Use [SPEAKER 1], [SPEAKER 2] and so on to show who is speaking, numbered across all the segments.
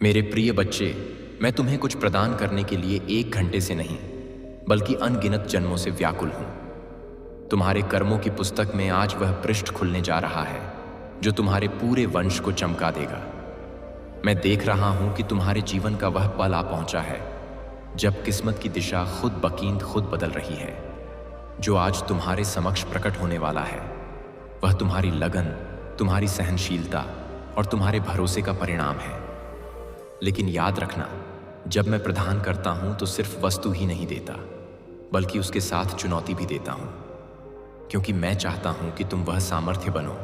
[SPEAKER 1] मेरे प्रिय बच्चे, मैं तुम्हें कुछ प्रदान करने के लिए 1 घंटे से नहीं बल्कि अनगिनत जन्मों से व्याकुल हूं। तुम्हारे कर्मों की पुस्तक में आज वह पृष्ठ खुलने जा रहा है जो तुम्हारे पूरे वंश को चमका देगा। मैं देख रहा हूं कि तुम्हारे जीवन का वह पल आ पहुंचा है जब किस्मत की दिशा खुद बकींद खुद बदल रही है। जो आज तुम्हारे समक्ष प्रकट होने वाला है वह तुम्हारी लगन, तुम्हारी सहनशीलता और तुम्हारे भरोसे का परिणाम है। लेकिन याद रखना, जब मैं प्रदान करता हूं तो सिर्फ वस्तु ही नहीं देता बल्कि उसके साथ चुनौती भी देता हूं, क्योंकि मैं चाहता हूं कि तुम वह सामर्थ्य बनो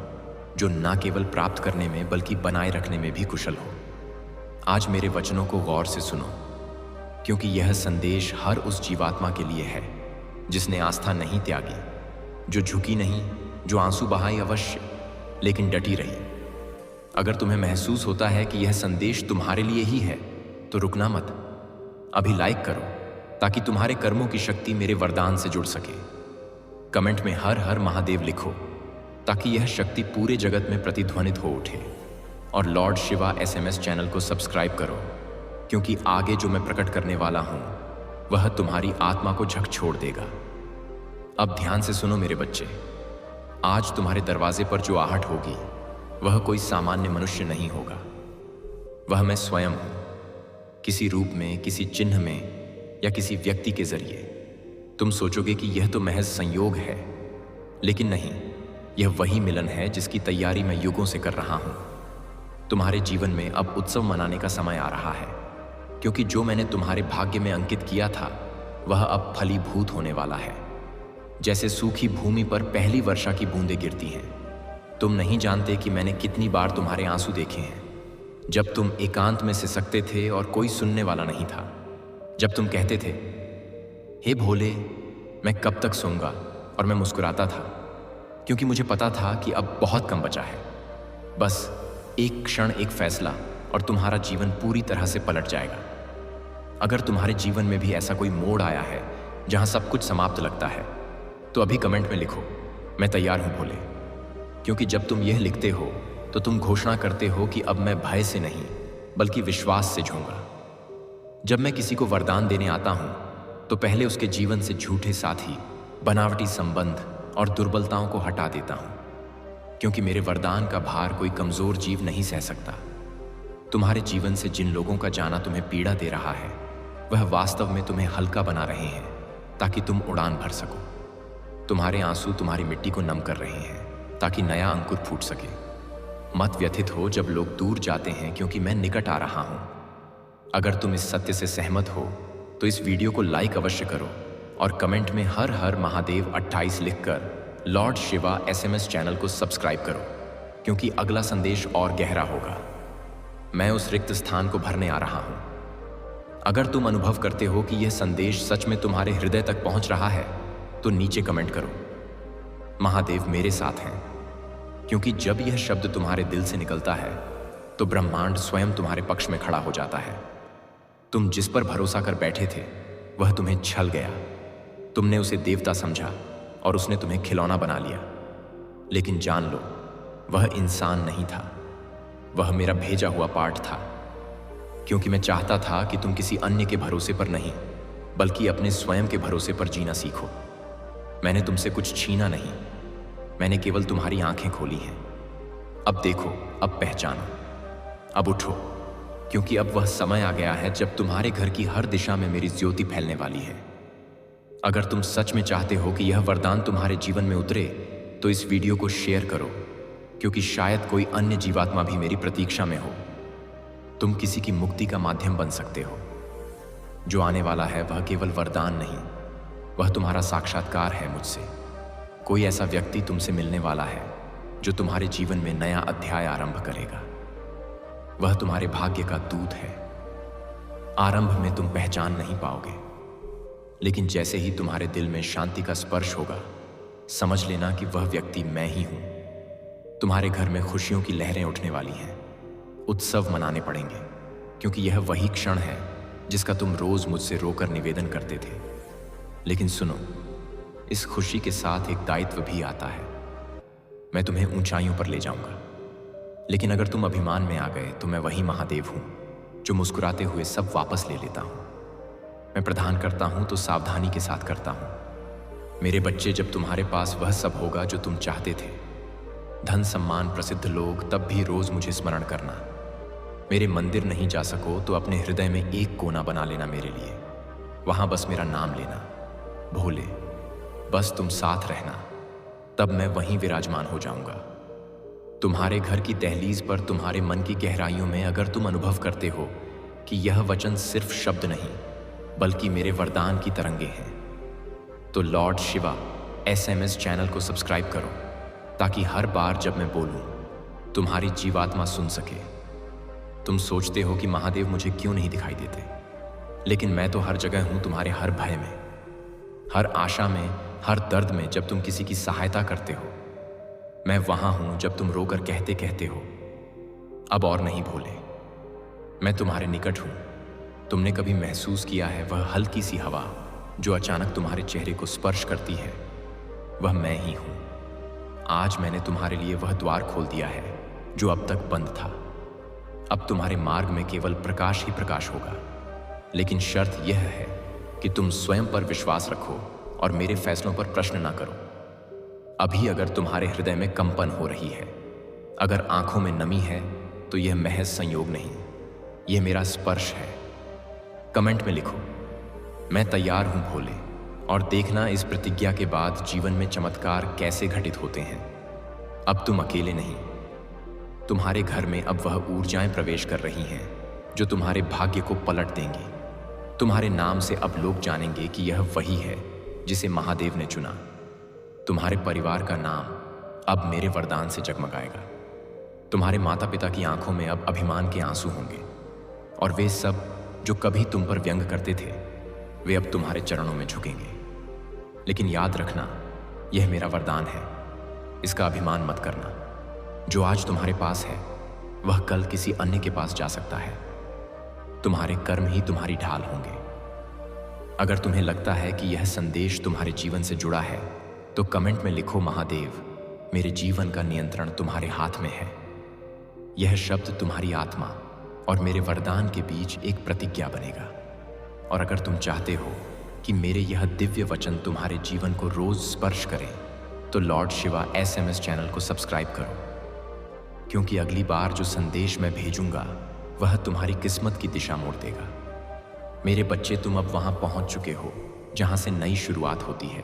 [SPEAKER 1] जो न केवल प्राप्त करने में बल्कि बनाए रखने में भी कुशल हो। आज मेरे वचनों को गौर से सुनो, क्योंकि यह संदेश हर उस जीवात्मा के लिए है जिसने आस्था नहीं त्यागी, जो झुकी नहीं, जो आंसू बहाई अवश्य लेकिन डटी रही। अगर तुम्हें महसूस होता है कि यह संदेश तुम्हारे लिए ही है तो रुकना मत, अभी लाइक करो ताकि तुम्हारे कर्मों की शक्ति मेरे वरदान से जुड़ सके। कमेंट में हर हर महादेव लिखो ताकि यह शक्ति पूरे जगत में प्रतिध्वनित हो उठे। और लॉर्ड शिवा SMS चैनल को सब्सक्राइब करो, क्योंकि आगे जो मैं प्रकट करने वाला हूं वह तुम्हारी आत्मा को झकझोर देगा। अब ध्यान से सुनो मेरे बच्चे, आज तुम्हारे दरवाजे पर जो आहट होगी वह कोई सामान्य मनुष्य नहीं होगा, वह मैं स्वयं हूं। किसी रूप में, किसी चिन्ह में या किसी व्यक्ति के जरिए। तुम सोचोगे कि यह तो महज संयोग है, लेकिन नहीं, यह वही मिलन है जिसकी तैयारी मैं युगों से कर रहा हूं। तुम्हारे जीवन में अब उत्सव मनाने का समय आ रहा है, क्योंकि जो मैंने तुम्हारे भाग्य में अंकित किया था वह अब फलीभूत होने वाला है। जैसे सूखी भूमि पर पहली वर्षा की बूंदें गिरती हैं। तुम नहीं जानते कि मैंने कितनी बार तुम्हारे आंसू देखे हैं, जब तुम एकांत में सिसकते थे और कोई सुनने वाला नहीं था। जब तुम कहते थे, हे भोले, मैं कब तक सोऊंगा, और मैं मुस्कुराता था, क्योंकि मुझे पता था कि अब बहुत कम बचा है। बस एक क्षण, एक फैसला और तुम्हारा जीवन पूरी तरह से पलट जाएगा। अगर तुम्हारे जीवन में भी ऐसा कोई मोड़ आया है जहां सब कुछ समाप्त लगता है, तो अभी कमेंट में लिखो, मैं तैयार हूं भोले। क्योंकि जब तुम यह लिखते हो तो तुम घोषणा करते हो कि अब मैं भय से नहीं बल्कि विश्वास से झूंगा। जब मैं किसी को वरदान देने आता हूं तो पहले उसके जीवन से झूठे साथी, बनावटी संबंध और दुर्बलताओं को हटा देता हूं, क्योंकि मेरे वरदान का भार कोई कमजोर जीव नहीं सह सकता। तुम्हारे जीवन से जिन लोगों का जाना तुम्हें पीड़ा दे रहा है वह वास्तव में तुम्हें हल्का बना रहे हैं ताकि तुम उड़ान भर सको। तुम्हारे आंसू तुम्हारी मिट्टी को नम कर रहे हैं ताकि नया अंकुर फूट सके। मत व्यथित हो जब लोग दूर जाते हैं, क्योंकि मैं निकट आ रहा हूं। अगर तुम इस सत्य से सहमत हो तो इस वीडियो को लाइक अवश्य करो और कमेंट में हर हर महादेव 28 लिखकर लॉर्ड शिवा SMS चैनल को सब्सक्राइब करो, क्योंकि अगला संदेश और गहरा होगा। मैं उस रिक्त स्थान को भरने आ रहा हूं। अगर तुम अनुभव करते हो कि यह संदेश सच में तुम्हारे हृदय तक पहुंच रहा है तो नीचे कमेंट करो, महादेव मेरे साथ हैं। क्योंकि जब यह शब्द तुम्हारे दिल से निकलता है तो ब्रह्मांड स्वयं तुम्हारे पक्ष में खड़ा हो जाता है। तुम जिस पर भरोसा कर बैठे थे वह तुम्हें छल गया। तुमने उसे देवता समझा और उसने तुम्हें खिलौना बना लिया। लेकिन जान लो, वह इंसान नहीं था, वह मेरा भेजा हुआ पाठ था। क्योंकि मैं चाहता था कि तुम किसी अन्य के भरोसे पर नहीं बल्कि अपने स्वयं के भरोसे पर जीना सीखो। मैंने तुमसे कुछ छीना नहीं, मैंने केवल तुम्हारी आंखें खोली हैं। अब देखो, अब पहचानो, अब उठो, क्योंकि अब वह समय आ गया है जब तुम्हारे घर की हर दिशा में मेरी ज्योति फैलने वाली है। अगर तुम सच में चाहते हो कि यह वरदान तुम्हारे जीवन में उतरे तो इस वीडियो को शेयर करो, क्योंकि शायद कोई अन्य जीवात्मा भी मेरी प्रतीक्षा में हो। तुम किसी की मुक्ति का माध्यम बन सकते हो। जो आने वाला है वह केवल वरदान नहीं, वह तुम्हारा साक्षात्कार है मुझसे। कोई ऐसा व्यक्ति तुमसे मिलने वाला है जो तुम्हारे जीवन में नया अध्याय आरंभ करेगा। वह तुम्हारे भाग्य का दूत है। आरंभ में तुम पहचान नहीं पाओगे, लेकिन जैसे ही तुम्हारे दिल में शांति का स्पर्श होगा, समझ लेना कि वह व्यक्ति मैं ही हूं। तुम्हारे घर में खुशियों की लहरें उठने वाली हैं। उत्सव मनाने पड़ेंगे, क्योंकि यह वही क्षण है जिसका तुम रोज मुझसे रोकर निवेदन करते थे। लेकिन सुनो, इस खुशी के साथ एक दायित्व भी आता है। मैं तुम्हें ऊंचाइयों पर ले जाऊंगा, लेकिन अगर तुम अभिमान में आ गए तो मैं वही महादेव हूं जो मुस्कुराते हुए सब वापस ले लेता हूँ। मैं प्रदान करता हूँ तो सावधानी के साथ करता हूँ। मेरे बच्चे, जब तुम्हारे पास वह सब होगा जो तुम चाहते थे, धन, सम्मान, प्रसिद्ध लोग, तब भी रोज मुझे स्मरण करना। मेरे मंदिर नहीं जा सको तो अपने हृदय में एक कोना बना लेना मेरे लिए। वहां बस मेरा नाम लेना। भोले, बस तुम साथ रहना, तब मैं वहीं विराजमान हो जाऊंगा। तुम्हारे घर की दहलीज पर, तुम्हारे मन की गहराइयों में अगर तुम अनुभव करते हो कि यह वचन सिर्फ शब्द नहीं बल्कि मेरे वरदान की तरंगे हैं, तो लॉर्ड शिवा SMS चैनल को सब्सक्राइब करो, ताकि हर बार जब मैं बोलूं तुम्हारी जीवात्मा सुन सके। तुम सोचते हो कि महादेव मुझे क्यों नहीं दिखाई देते, लेकिन मैं तो हर जगह हूं, तुम्हारे हर भय में, हर आशा में, हर दर्द में। जब तुम किसी की सहायता करते हो, मैं वहां हूं। जब तुम रोकर कहते कहते हो अब और नहीं भोले, मैं तुम्हारे निकट हूं। तुमने कभी महसूस किया है वह हल्की सी हवा जो अचानक तुम्हारे चेहरे को स्पर्श करती है? वह मैं ही हूं। आज मैंने तुम्हारे लिए वह द्वार खोल दिया है जो अब तक बंद था। अब तुम्हारे मार्ग में केवल प्रकाश ही प्रकाश होगा, लेकिन शर्त यह है कि तुम स्वयं पर विश्वास रखो और मेरे फैसलों पर प्रश्न ना करो। अभी अगर तुम्हारे हृदय में कंपन हो रही है, अगर आंखों में नमी है, तो यह महज संयोग नहीं, यह मेरा स्पर्श है। कमेंट में लिखो, मैं तैयार हूं भोले, और देखना इस प्रतिज्ञा के बाद जीवन में चमत्कार कैसे घटित होते हैं। अब तुम अकेले नहीं, तुम्हारे घर में अब वह ऊर्जाएं प्रवेश कर रही हैं जो तुम्हारे भाग्य को पलट देंगी। तुम्हारे नाम से अब लोग जानेंगे कि यह वही है जिसे महादेव ने चुना। तुम्हारे परिवार का नाम अब मेरे वरदान से जगमगाएगा। तुम्हारे माता पिता की आंखों में अब अभिमान के आंसू होंगे, और वे सब जो कभी तुम पर व्यंग करते थे, वे अब तुम्हारे चरणों में झुकेंगे। लेकिन याद रखना, यह मेरा वरदान है, इसका अभिमान मत करना। जो आज तुम्हारे पास है वह कल किसी अन्य के पास जा सकता है। तुम्हारे कर्म ही तुम्हारी ढाल होंगे। अगर तुम्हें लगता है कि यह संदेश तुम्हारे जीवन से जुड़ा है, तो कमेंट में लिखो, महादेव, मेरे जीवन का नियंत्रण तुम्हारे हाथ में है। यह शब्द तुम्हारी आत्मा और मेरे वरदान के बीच एक प्रतिज्ञा बनेगा। और अगर तुम चाहते हो कि मेरे यह दिव्य वचन तुम्हारे जीवन को रोज स्पर्श करें, तो लॉर्ड शिवा SMS चैनल को सब्सक्राइब करो, क्योंकि अगली बार जो संदेश मैं भेजूंगा वह तुम्हारी किस्मत की दिशा मोड़ देगा। मेरे बच्चे, तुम अब वहां पहुंच चुके हो जहां से नई शुरुआत होती है।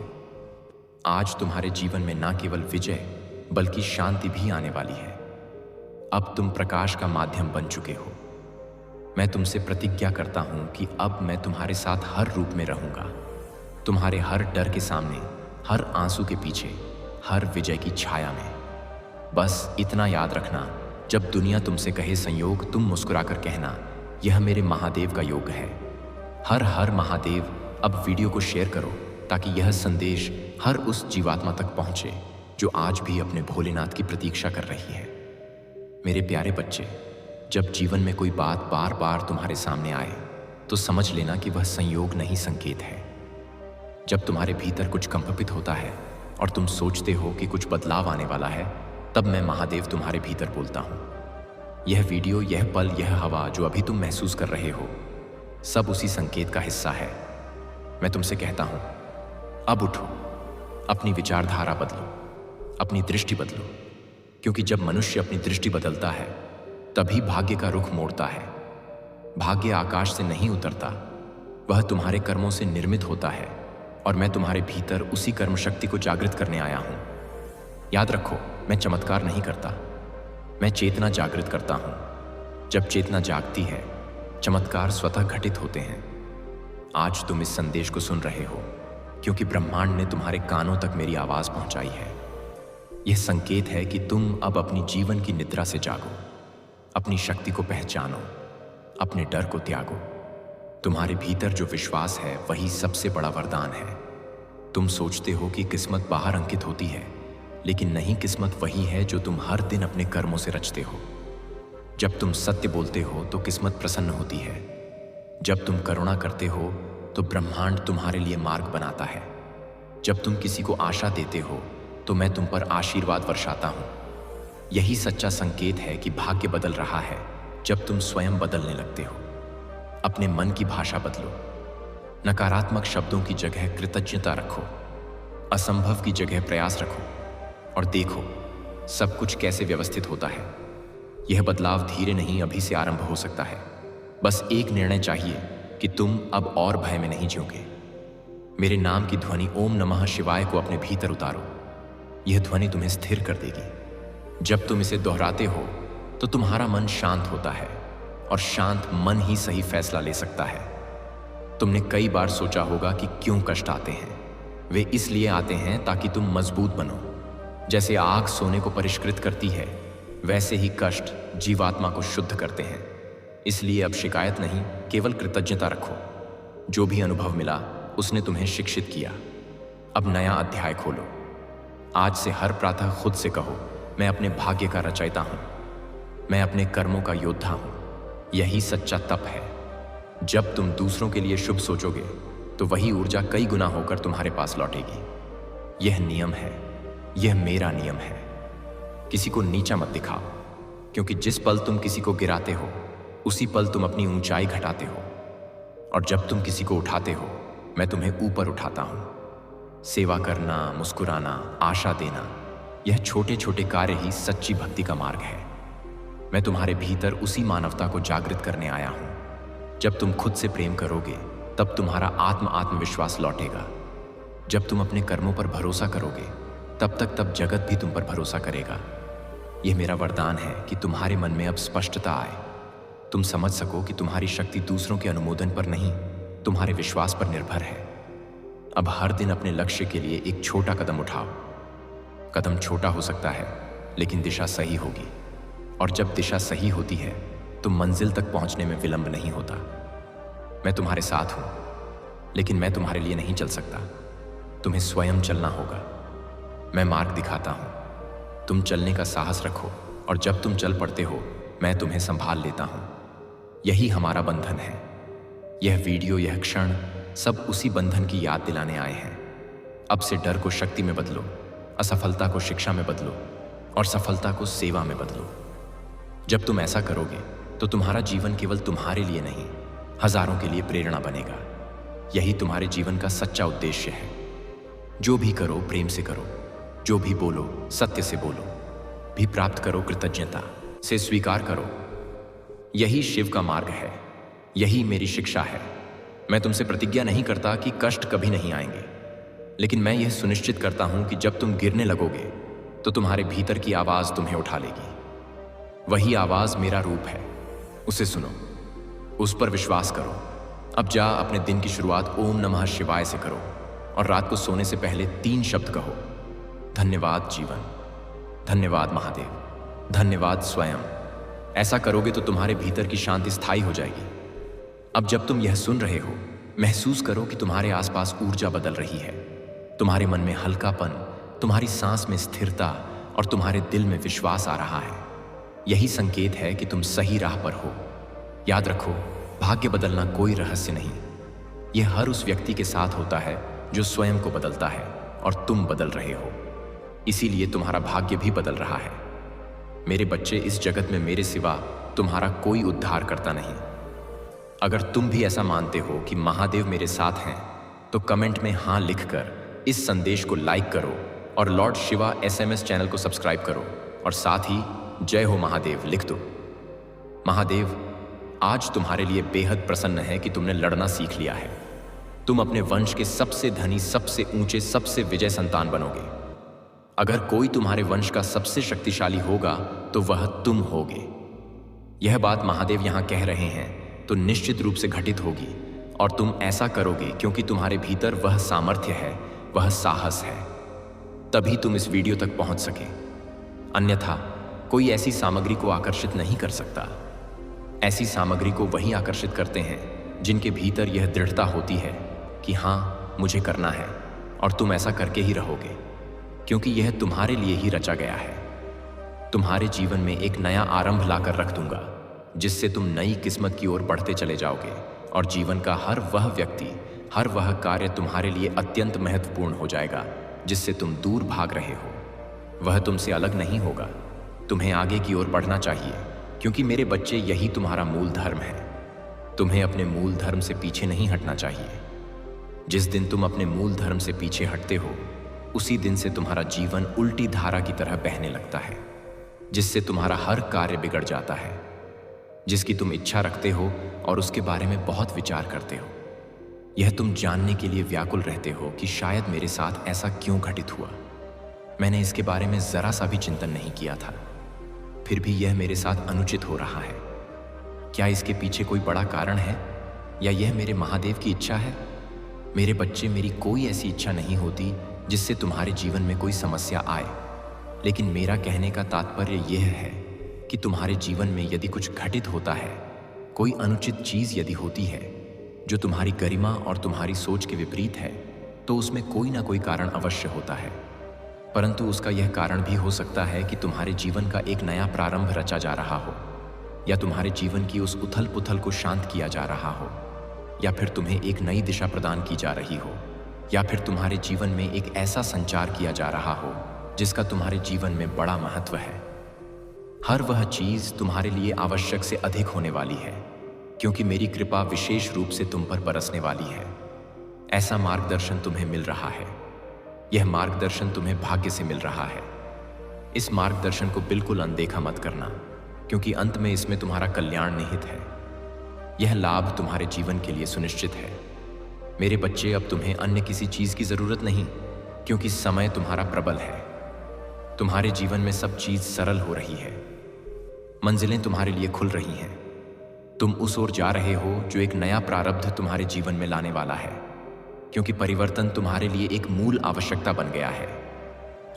[SPEAKER 1] आज तुम्हारे जीवन में ना केवल विजय बल्कि शांति भी आने वाली है। अब तुम प्रकाश का माध्यम बन चुके हो। मैं तुमसे प्रतिज्ञा करता हूं कि अब मैं तुम्हारे साथ हर रूप में रहूंगा, तुम्हारे हर डर के सामने, हर आंसू के पीछे, हर विजय की छाया में। बस इतना याद रखना, जब दुनिया तुमसे कहे संयोग, तुम मुस्कुराकर कहना, यह मेरे महादेव का योग है। हर हर महादेव। अब वीडियो को शेयर करो ताकि यह संदेश हर उस जीवात्मा तक पहुंचे जो आज भी अपने भोलेनाथ की प्रतीक्षा कर रही है। मेरे प्यारे बच्चे, जब जीवन में कोई बात बार बार तुम्हारे सामने आए, तो समझ लेना कि वह संयोग नहीं, संकेत है। जब तुम्हारे भीतर कुछ कंपित होता है और तुम सोचते हो कि कुछ बदलाव आने वाला है, तब मैं महादेव तुम्हारे भीतर बोलता हूं। यह वीडियो, यह पल, यह हवा जो अभी तुम महसूस कर रहे हो, सब उसी संकेत का हिस्सा है। मैं तुमसे कहता हूं, अब उठो, अपनी विचारधारा बदलो, अपनी दृष्टि बदलो, क्योंकि जब मनुष्य अपनी दृष्टि बदलता है तभी भाग्य का रुख मोड़ता है। भाग्य आकाश से नहीं उतरता, वह तुम्हारे कर्मों से निर्मित होता है, और मैं तुम्हारे भीतर उसी कर्म शक्ति को जागृत करने आया हूं। याद रखो, मैं चमत्कार नहीं करता, मैं चेतना जागृत करता हूं। जब चेतना जागती है, चमत्कार स्वतः घटित होते हैं। आज तुम इस संदेश को सुन रहे हो क्योंकि ब्रह्मांड ने तुम्हारे कानों तक मेरी आवाज पहुंचाई है। यह संकेत है कि तुम अब अपनी जीवन की निद्रा से जागो, अपनी शक्ति को पहचानो, अपने डर को त्यागो। तुम्हारे भीतर जो विश्वास है वही सबसे बड़ा वरदान है। तुम सोचते हो कि किस्मत बाहर अंकित होती है, लेकिन नहीं, किस्मत वही है जो तुम हर दिन अपने कर्मों से रचते हो। जब तुम सत्य बोलते हो तो किस्मत प्रसन्न होती है। जब तुम करुणा करते हो तो ब्रह्मांड तुम्हारे लिए मार्ग बनाता है। जब तुम किसी को आशा देते हो तो मैं तुम पर आशीर्वाद वर्षाता हूं। यही सच्चा संकेत है कि भाग्य बदल रहा है जब तुम स्वयं बदलने लगते हो। अपने मन की भाषा बदलो। नकारात्मक शब्दों की जगह कृतज्ञता रखो, असंभव की जगह प्रयास रखो और देखो सब कुछ कैसे व्यवस्थित होता है। यह बदलाव धीरे नहीं, अभी से आरंभ हो सकता है। बस एक निर्णय चाहिए कि तुम अब और भय में नहीं जियोगे। मेरे नाम की ध्वनि ओम नमः शिवाय को अपने भीतर उतारो। यह ध्वनि तुम्हें स्थिर कर देगी। जब तुम इसे दोहराते हो तो तुम्हारा मन शांत होता है और शांत मन ही सही फैसला ले सकता है। तुमने कई बार सोचा होगा कि क्यों कष्ट आते हैं। वे इसलिए आते हैं ताकि तुम मजबूत बनो। जैसे आग सोने को परिष्कृत करती है, वैसे ही कष्ट जीवात्मा को शुद्ध करते हैं। इसलिए अब शिकायत नहीं, केवल कृतज्ञता रखो। जो भी अनुभव मिला उसने तुम्हें शिक्षित किया। अब नया अध्याय खोलो। आज से हर प्रातः खुद से कहो, मैं अपने भाग्य का रचयिता हूं, मैं अपने कर्मों का योद्धा हूं। यही सच्चा तप है। जब तुम दूसरों के लिए शुभ सोचोगे तो वही ऊर्जा कई गुना होकर तुम्हारे पास लौटेगी। यह नियम है, यह मेरा नियम है। किसी को नीचा मत दिखाओ, क्योंकि जिस पल तुम किसी को गिराते हो उसी पल तुम अपनी ऊंचाई घटाते हो। और जब तुम किसी को उठाते हो, मैं तुम्हें ऊपर उठाता हूं। सेवा करना, मुस्कुराना, आशा देना, यह छोटे छोटे कार्य ही सच्ची भक्ति का मार्ग है। मैं तुम्हारे भीतर उसी मानवता को जागृत करने आया हूं। जब तुम खुद से प्रेम करोगे तब तुम्हारा आत्मविश्वास लौटेगा। जब तुम अपने कर्मों पर भरोसा करोगे तब जगत भी तुम पर भरोसा करेगा। यह मेरा वरदान है कि तुम्हारे मन में अब स्पष्टता आए। तुम समझ सको कि तुम्हारी शक्ति दूसरों के अनुमोदन पर नहीं, तुम्हारे विश्वास पर निर्भर है। अब हर दिन अपने लक्ष्य के लिए एक छोटा कदम उठाओ। कदम छोटा हो सकता है, लेकिन दिशा सही होगी। और जब दिशा सही होती है तो मंजिल तक पहुंचने में विलंब नहीं होता। मैं तुम्हारे साथ हूं, लेकिन मैं तुम्हारे लिए नहीं चल सकता। तुम्हें स्वयं चलना होगा। मैं मार्ग दिखाता हूं, तुम चलने का साहस रखो और जब तुम चल पड़ते हो मैं तुम्हें संभाल लेता हूं। यही हमारा बंधन है। यह वीडियो, यह क्षण सब उसी बंधन की याद दिलाने आए हैं। अब से डर को शक्ति में बदलो, असफलता को शिक्षा में बदलो और सफलता को सेवा में बदलो। जब तुम ऐसा करोगे तो तुम्हारा जीवन केवल तुम्हारे लिए नहीं, हजारों के लिए प्रेरणा बनेगा। यही तुम्हारे जीवन का सच्चा उद्देश्य है। जो भी करो प्रेम से करो, जो भी बोलो सत्य से बोलो, भी प्राप्त करो कृतज्ञता से स्वीकार करो। यही शिव का मार्ग है, यही मेरी शिक्षा है। मैं तुमसे प्रतिज्ञा नहीं करता कि कष्ट कभी नहीं आएंगे, लेकिन मैं यह सुनिश्चित करता हूं कि जब तुम गिरने लगोगे तो तुम्हारे भीतर की आवाज तुम्हें उठा लेगी। वही आवाज मेरा रूप है, उसे सुनो, उस पर विश्वास करो। अब जा अपने दिन की शुरुआत ओम नमः शिवाय से करो और रात को सोने से पहले 3 शब्द कहो। धन्यवाद जीवन, धन्यवाद महादेव, धन्यवाद स्वयं। ऐसा करोगे तो तुम्हारे भीतर की शांति स्थायी हो जाएगी। अब जब तुम यह सुन रहे हो, महसूस करो कि तुम्हारे आसपास ऊर्जा बदल रही है। तुम्हारे मन में हल्कापन, तुम्हारी सांस में स्थिरता और तुम्हारे दिल में विश्वास आ रहा है। यही संकेत है कि तुम सही राह पर हो। याद रखो, भाग्य बदलना कोई रहस्य नहीं। यह हर उस व्यक्ति के साथ होता है जो स्वयं को बदलता है और तुम बदल रहे हो। इसीलिए तुम्हारा भाग्य भी बदल रहा है। मेरे बच्चे, इस जगत में मेरे सिवा तुम्हारा कोई उद्धार करता नहीं। अगर तुम भी ऐसा मानते हो कि महादेव मेरे साथ हैं, तो कमेंट में हाँ लिखकर इस संदेश को लाइक करो और लॉर्ड शिवा SMS चैनल को सब्सक्राइब करो और साथ ही जय हो महादेव लिख दो। महादेव आज तुम्हारे लिए बेहद प्रसन्न है कि तुमने लड़ना सीख लिया है। तुम अपने वंश के सबसे धनी, सबसे ऊंचे, सबसे विजय संतान बनोगे। अगर कोई तुम्हारे वंश का सबसे शक्तिशाली होगा तो वह तुम होगे। यह बात महादेव यहां कह रहे हैं तो निश्चित रूप से घटित होगी और तुम ऐसा करोगे क्योंकि तुम्हारे भीतर वह सामर्थ्य है, वह साहस है। तभी तुम इस वीडियो तक पहुंच सके। अन्यथा कोई ऐसी सामग्री को आकर्षित नहीं कर सकता। ऐसी सामग्री को वही आकर्षित करते हैं जिनके भीतर यह दृढ़ता होती है कि हाँ मुझे करना है, और तुम ऐसा करके ही रहोगे क्योंकि यह तुम्हारे लिए ही रचा गया है। तुम्हारे जीवन में एक नया आरंभ लाकर रख दूंगा जिससे तुम नई किस्मत की ओर बढ़ते चले जाओगे और जीवन का हर वह व्यक्ति, हर वह कार्य तुम्हारे लिए अत्यंत महत्वपूर्ण हो जाएगा जिससे तुम दूर भाग रहे हो। वह तुमसे अलग नहीं होगा। तुम्हें आगे की ओर बढ़ना चाहिए क्योंकि मेरे बच्चे, यही तुम्हारा मूल धर्म है। तुम्हें अपने मूल धर्म से पीछे नहीं हटना चाहिए। जिस दिन तुम अपने मूल धर्म से पीछे हटते हो, उसी दिन से तुम्हारा जीवन उल्टी धारा की तरह बहने लगता है, जिससे तुम्हारा हर कार्य बिगड़ जाता है, जिसकी तुम इच्छा रखते हो और उसके बारे में बहुत विचार करते हो। यह तुम जानने के लिए व्याकुल रहते हो कि शायद मेरे साथ ऐसा क्यों घटित हुआ। मैंने इसके बारे में जरा सा भी चिंतन नहीं किया था, फिर भी यह मेरे साथ अनुचित हो रहा है। क्या इसके पीछे कोई बड़ा कारण है, या यह मेरे महादेव की इच्छा है? मेरे बच्चे, मेरी कोई ऐसी इच्छा नहीं होती जिससे तुम्हारे जीवन में कोई समस्या आए, लेकिन मेरा कहने का तात्पर्य यह है कि तुम्हारे जीवन में यदि कुछ घटित होता है, कोई अनुचित चीज यदि होती है जो तुम्हारी गरिमा और तुम्हारी सोच के विपरीत है, तो उसमें कोई ना कोई कारण अवश्य होता है। परंतु उसका यह कारण भी हो सकता है कि तुम्हारे जीवन का एक नया प्रारंभ रचा जा रहा हो, या तुम्हारे जीवन की उस उथल पुथल को शांत किया जा रहा हो, या फिर तुम्हें एक नई दिशा प्रदान की जा रही हो, या फिर तुम्हारे जीवन में एक ऐसा संचार किया जा रहा हो जिसका तुम्हारे जीवन में बड़ा महत्व है। हर वह चीज तुम्हारे लिए आवश्यक से अधिक होने वाली है, क्योंकि मेरी कृपा विशेष रूप से तुम पर बरसने वाली है। ऐसा मार्गदर्शन तुम्हें मिल रहा है। यह मार्गदर्शन तुम्हें भाग्य से मिल रहा है। इस मार्गदर्शन को बिल्कुल अनदेखा मत करना, क्योंकि अंत में इसमें तुम्हारा कल्याण निहित है। यह लाभ तुम्हारे जीवन के लिए सुनिश्चित है। मेरे बच्चे, अब तुम्हें अन्य किसी चीज की जरूरत नहीं, क्योंकि समय तुम्हारा प्रबल है। तुम्हारे जीवन में सब चीज सरल हो रही है। मंजिलें तुम्हारे लिए खुल रही हैं। तुम उस ओर जा रहे हो जो एक नया प्रारब्ध तुम्हारे जीवन में लाने वाला है, क्योंकि परिवर्तन तुम्हारे लिए एक मूल आवश्यकता बन गया है।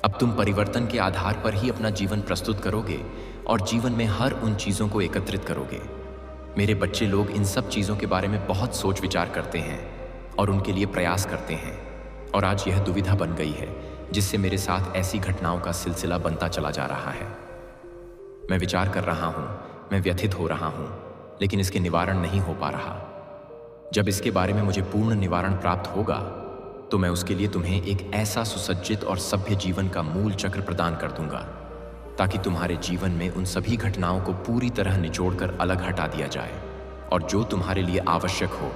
[SPEAKER 1] अब तुम परिवर्तन के आधार पर ही अपना जीवन प्रस्तुत करोगे और जीवन में हर उन चीजों को एकत्रित करोगे। मेरे बच्चे लोग इन सब चीजों के बारे में बहुत सोच विचार करते हैं और उनके लिए प्रयास करते हैं, और आज यह दुविधा बन गई है जिससे मेरे साथ ऐसी घटनाओं का सिलसिला बनता चला जा रहा है। मैं विचार कर रहा हूं, मैं व्यथित हो रहा हूं, लेकिन इसके निवारण नहीं हो पा रहा। जब इसके बारे में मुझे पूर्ण निवारण प्राप्त होगा, तो मैं उसके लिए तुम्हें एक ऐसा सुसज्जित और सभ्य जीवन का मूल चक्र प्रदान कर दूंगा, ताकि तुम्हारे जीवन में उन सभी घटनाओं को पूरी तरह निचोड़कर अलग हटा दिया जाए, और जो तुम्हारे लिए आवश्यक हो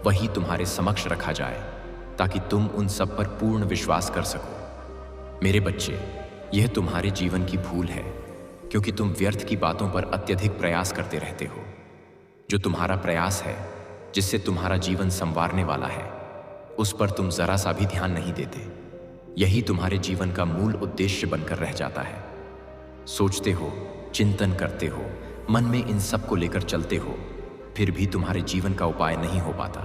[SPEAKER 1] वही तुम्हारे समक्ष रखा जाए, ताकि तुम उन सब पर पूर्ण विश्वास कर सको। मेरे बच्चे, यह तुम्हारे जीवन की भूल है, क्योंकि तुम व्यर्थ की बातों पर अत्यधिक प्रयास करते रहते हो। जो तुम्हारा प्रयास है, जिससे तुम्हारा जीवन संवारने वाला है, उस पर तुम जरा सा भी ध्यान नहीं देते। यही तुम्हारे जीवन का मूल उद्देश्य बनकर रह जाता है। सोचते हो, चिंतन करते हो, मन में इन सब को लेकर चलते हो, फिर भी तुम्हारे जीवन का उपाय नहीं हो पाता,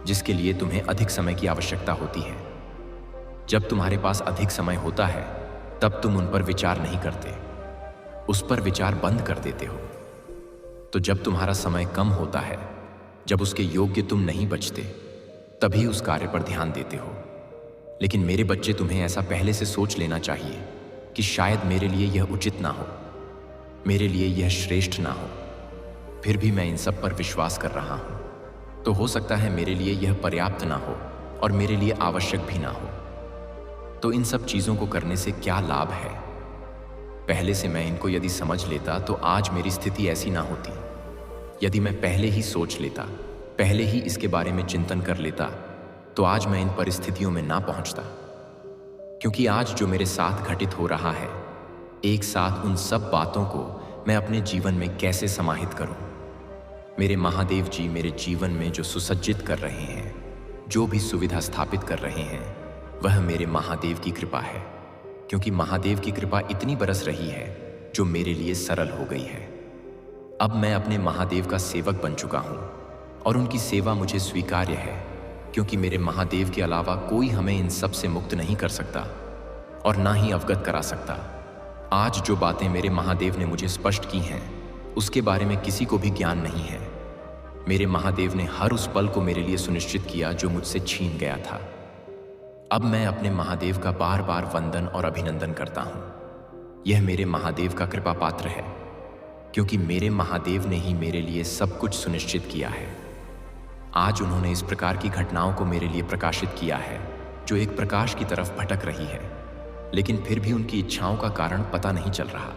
[SPEAKER 1] जिसके लिए तुम्हें अधिक समय की आवश्यकता होती है। जब तुम्हारे पास अधिक समय होता है, तब तुम उन पर विचार नहीं करते, उस पर विचार बंद कर देते हो। तो जब तुम्हारा समय कम होता है, जब उसके योग्य तुम नहीं बचते, तभी उस कार्य पर ध्यान देते हो। लेकिन मेरे बच्चे, तुम्हें ऐसा पहले से सोच लेना चाहिए कि शायद मेरे लिए यह उचित ना हो, मेरे लिए यह श्रेष्ठ ना हो, फिर भी मैं इन सब पर विश्वास कर रहा हूं। तो हो सकता है मेरे लिए यह पर्याप्त ना हो और मेरे लिए आवश्यक भी ना हो। तो इन सब चीजों को करने से क्या लाभ है? पहले से मैं इनको यदि समझ लेता तो आज मेरी स्थिति ऐसी ना होती। यदि मैं पहले ही सोच लेता, पहले ही इसके बारे में चिंतन कर लेता, तो आज मैं इन परिस्थितियों में ना पहुंचता। क्योंकि आज जो मेरे साथ घटित हो रहा है, एक साथ उन सब बातों को मैं अपने जीवन में कैसे समाहित करूं? मेरे महादेव जी मेरे जीवन में जो सुसज्जित कर रहे हैं, जो भी सुविधा स्थापित कर रहे हैं, वह मेरे महादेव की कृपा है। क्योंकि महादेव की कृपा इतनी बरस रही है जो मेरे लिए सरल हो गई है। अब मैं अपने महादेव का सेवक बन चुका हूं और उनकी सेवा मुझे स्वीकार्य है, क्योंकि मेरे महादेव के अलावा कोई हमें इन सब से मुक्त नहीं कर सकता और ना ही अवगत करा सकता। आज जो बातें मेरे महादेव ने मुझे स्पष्ट की हैं, उसके बारे में किसी को भी ज्ञान नहीं है। मेरे महादेव ने हर उस पल को मेरे लिए सुनिश्चित किया जो मुझसे छीन गया था। अब मैं अपने महादेव का बार बार वंदन और अभिनंदन करता हूं। यह मेरे महादेव का कृपा पात्र है, क्योंकि मेरे महादेव ने ही मेरे लिए सब कुछ सुनिश्चित किया है। आज उन्होंने इस प्रकार की घटनाओं को मेरे लिए प्रकाशित किया है जो एक प्रकाश की तरफ भटक रही है, लेकिन फिर भी उनकी इच्छाओं का कारण पता नहीं चल रहा।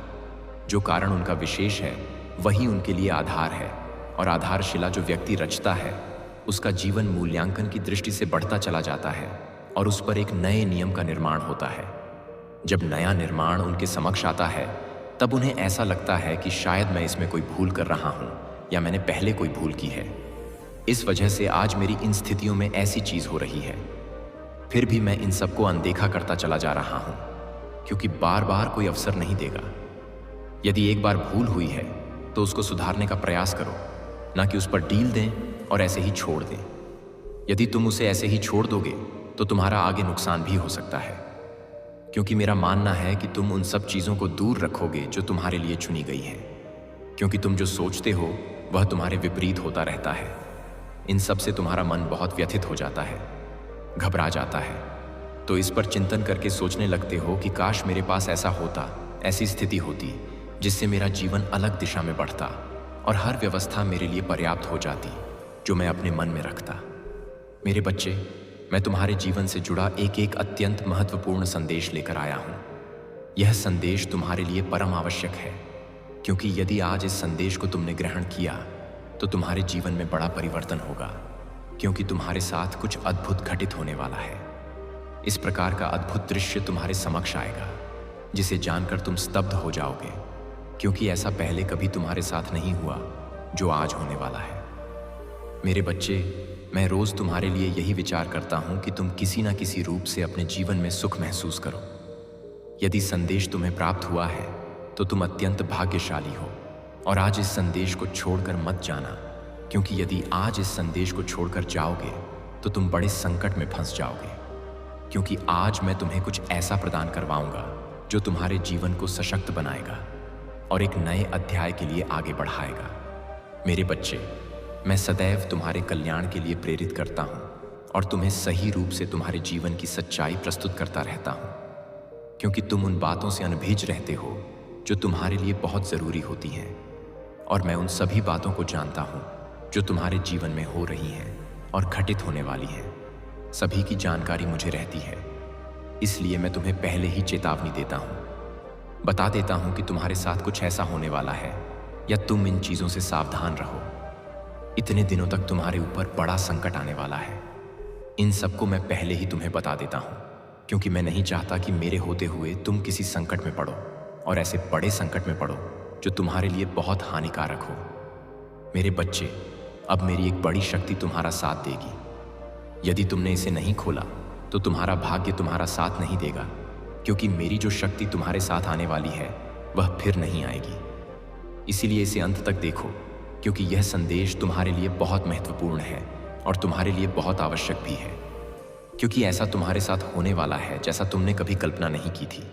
[SPEAKER 1] जो कारण उनका विशेष है, वही उनके लिए आधार है, और आधारशिला जो व्यक्ति रचता है उसका जीवन मूल्यांकन की दृष्टि से बढ़ता चला जाता है और उस पर एक नए नियम का निर्माण होता है। जब नया निर्माण उनके समक्ष आता है तब उन्हें ऐसा लगता है कि शायद मैं इसमें कोई भूल कर रहा हूं या मैंने पहले कोई भूल की है। इस वजह से आज मेरी इन स्थितियों में ऐसी चीज हो रही है। फिर भी मैं इन सबको अनदेखा करता चला जा रहा हूं क्योंकि बार बार कोई अवसर नहीं देगा। यदि एक बार भूल हुई है तो उसको सुधारने का प्रयास करो, ना कि उस पर डील दें और ऐसे ही छोड़ दें। यदि तुम उसे ऐसे ही छोड़ दोगे तो तुम्हारा आगे नुकसान भी हो सकता है, क्योंकि मेरा मानना है कि तुम उन सब चीज़ों को दूर रखोगे जो तुम्हारे लिए चुनी गई हैं, क्योंकि तुम जो सोचते हो वह तुम्हारे विपरीत होता रहता है। इन सब से तुम्हारा मन बहुत व्यथित हो जाता है, घबरा जाता है, तो इस पर चिंतन करके सोचने लगते हो कि काश मेरे पास ऐसा होता, ऐसी स्थिति होती जिससे मेरा जीवन अलग दिशा में बढ़ता और हर व्यवस्था मेरे लिए पर्याप्त हो जाती जो मैं अपने मन में रखता। मेरे बच्चे, मैं तुम्हारे जीवन से जुड़ा एक एक अत्यंत महत्वपूर्ण संदेश लेकर आया हूं। यह संदेश तुम्हारे लिए परम आवश्यक है, क्योंकि यदि आज इस संदेश को तुमने ग्रहण किया तो तुम्हारे जीवन में बड़ा परिवर्तन होगा, क्योंकि तुम्हारे साथ कुछ अद्भुत घटित होने वाला है। इस प्रकार का अद्भुत दृश्य तुम्हारे समक्ष आएगा जिसे जानकर तुम स्तब्ध हो जाओगे, क्योंकि ऐसा पहले कभी तुम्हारे साथ नहीं हुआ जो आज होने वाला है। मेरे बच्चे, मैं रोज तुम्हारे लिए यही विचार करता हूं कि तुम किसी ना किसी रूप से अपने जीवन में सुख महसूस करो। यदि संदेश तुम्हें प्राप्त हुआ है तो तुम अत्यंत भाग्यशाली हो, और आज इस संदेश को छोड़कर मत जाना, क्योंकि यदि आज इस संदेश को छोड़कर जाओगे तो तुम बड़े संकट में फंस जाओगे। क्योंकि आज मैं तुम्हें कुछ ऐसा प्रदान करवाऊंगा जो तुम्हारे जीवन को सशक्त बनाएगा और एक नए अध्याय के लिए आगे बढ़ाएगा। मेरे बच्चे, मैं सदैव तुम्हारे कल्याण के लिए प्रेरित करता हूं और तुम्हें सही रूप से तुम्हारे जीवन की सच्चाई प्रस्तुत करता रहता हूं, क्योंकि तुम उन बातों से अनभिज रहते हो जो तुम्हारे लिए बहुत ज़रूरी होती हैं, और मैं उन सभी बातों को जानता हूं जो तुम्हारे जीवन में हो रही हैं और घटित होने वाली हैं। सभी की जानकारी मुझे रहती है, इसलिए मैं तुम्हें पहले ही चेतावनी देता हूं, बता देता हूं कि तुम्हारे साथ कुछ ऐसा होने वाला है या तुम इन चीज़ों से सावधान रहो। इतने दिनों तक तुम्हारे ऊपर बड़ा संकट आने वाला है। इन सबको मैं पहले ही तुम्हें बता देता हूं, क्योंकि मैं नहीं चाहता कि मेरे होते हुए तुम किसी संकट में पड़ो, और ऐसे बड़े संकट में पड़ो जो तुम्हारे लिए बहुत हानिकारक हो। मेरे बच्चे, अब मेरी एक बड़ी शक्ति तुम्हारा साथ देगी। यदि तुमने इसे नहीं खोला तो तुम्हारा भाग्य तुम्हारा साथ नहीं देगा, क्योंकि मेरी जो शक्ति तुम्हारे साथ आने वाली है वह फिर नहीं आएगी। इसीलिए इसे अंत तक देखो, क्योंकि यह संदेश तुम्हारे लिए बहुत महत्वपूर्ण है और तुम्हारे लिए बहुत आवश्यक भी है, क्योंकि ऐसा तुम्हारे साथ होने वाला है जैसा तुमने कभी कल्पना नहीं की थी।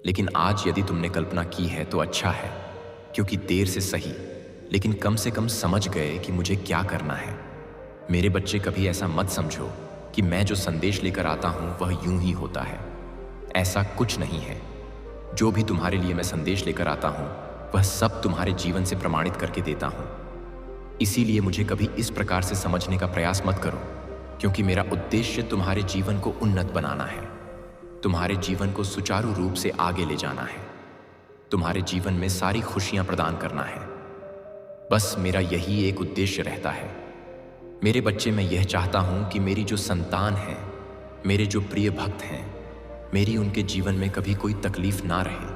[SPEAKER 1] लेकिन आज यदि तुमने कल्पना की है तो अच्छा है, क्योंकि देर से सही लेकिन कम से कम समझ गए कि मुझे क्या करना है। मेरे बच्चे, कभी ऐसा मत समझो कि मैं जो संदेश लेकर आता हूं वह यूं ही होता है। ऐसा कुछ नहीं है। जो भी तुम्हारे लिए मैं संदेश लेकर आता हूं वह सब तुम्हारे जीवन से प्रमाणित करके देता हूं। इसीलिए मुझे कभी इस प्रकार से समझने का प्रयास मत करो, क्योंकि मेरा उद्देश्य तुम्हारे जीवन को उन्नत बनाना है, तुम्हारे जीवन को सुचारू रूप से आगे ले जाना है, तुम्हारे जीवन में सारी खुशियां प्रदान करना है। बस मेरा यही एक उद्देश्य रहता है। मेरे बच्चे, मैं यह चाहता हूं कि मेरी जो संतान है, मेरे जो प्रिय भक्त हैं, मेरी उनके जीवन में कभी कोई तकलीफ ना रहे,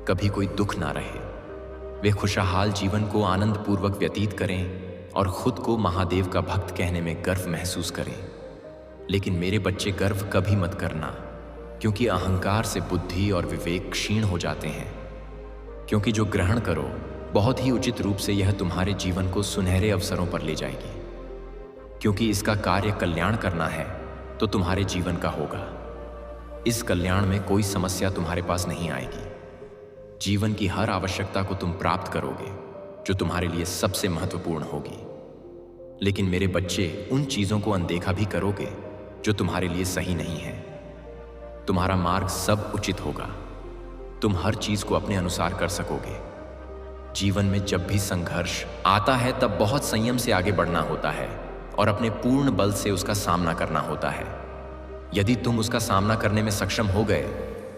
[SPEAKER 1] कभी कोई दुख ना रहे। वे खुशहाल जीवन को आनंद पूर्वक व्यतीत करें और खुद को महादेव का भक्त कहने में गर्व महसूस करें। लेकिन मेरे बच्चे, गर्व कभी मत करना, क्योंकि अहंकार से बुद्धि और विवेक क्षीण हो जाते हैं। क्योंकि जो ग्रहण करो बहुत ही उचित रूप से यह तुम्हारे जीवन को सुनहरे अवसरों पर ले जाएगी। क्योंकि इसका कार्य कल्याण करना है तो तुम्हारे जीवन का होगा। इस कल्याण में कोई समस्या तुम्हारे पास नहीं आएगी। जीवन की हर आवश्यकता को तुम प्राप्त करोगे जो तुम्हारे लिए सबसे महत्वपूर्ण होगी। लेकिन मेरे बच्चे, उन चीजों को अनदेखा भी करोगे जो तुम्हारे लिए सही नहीं है। तुम्हारा मार्ग सब उचित होगा, तुम हर चीज को अपने अनुसार कर सकोगे। जीवन में जब भी संघर्ष आता है तब बहुत संयम से आगे बढ़ना होता है और अपने पूर्ण बल से उसका सामना करना होता है। यदि तुम उसका सामना करने में सक्षम हो गए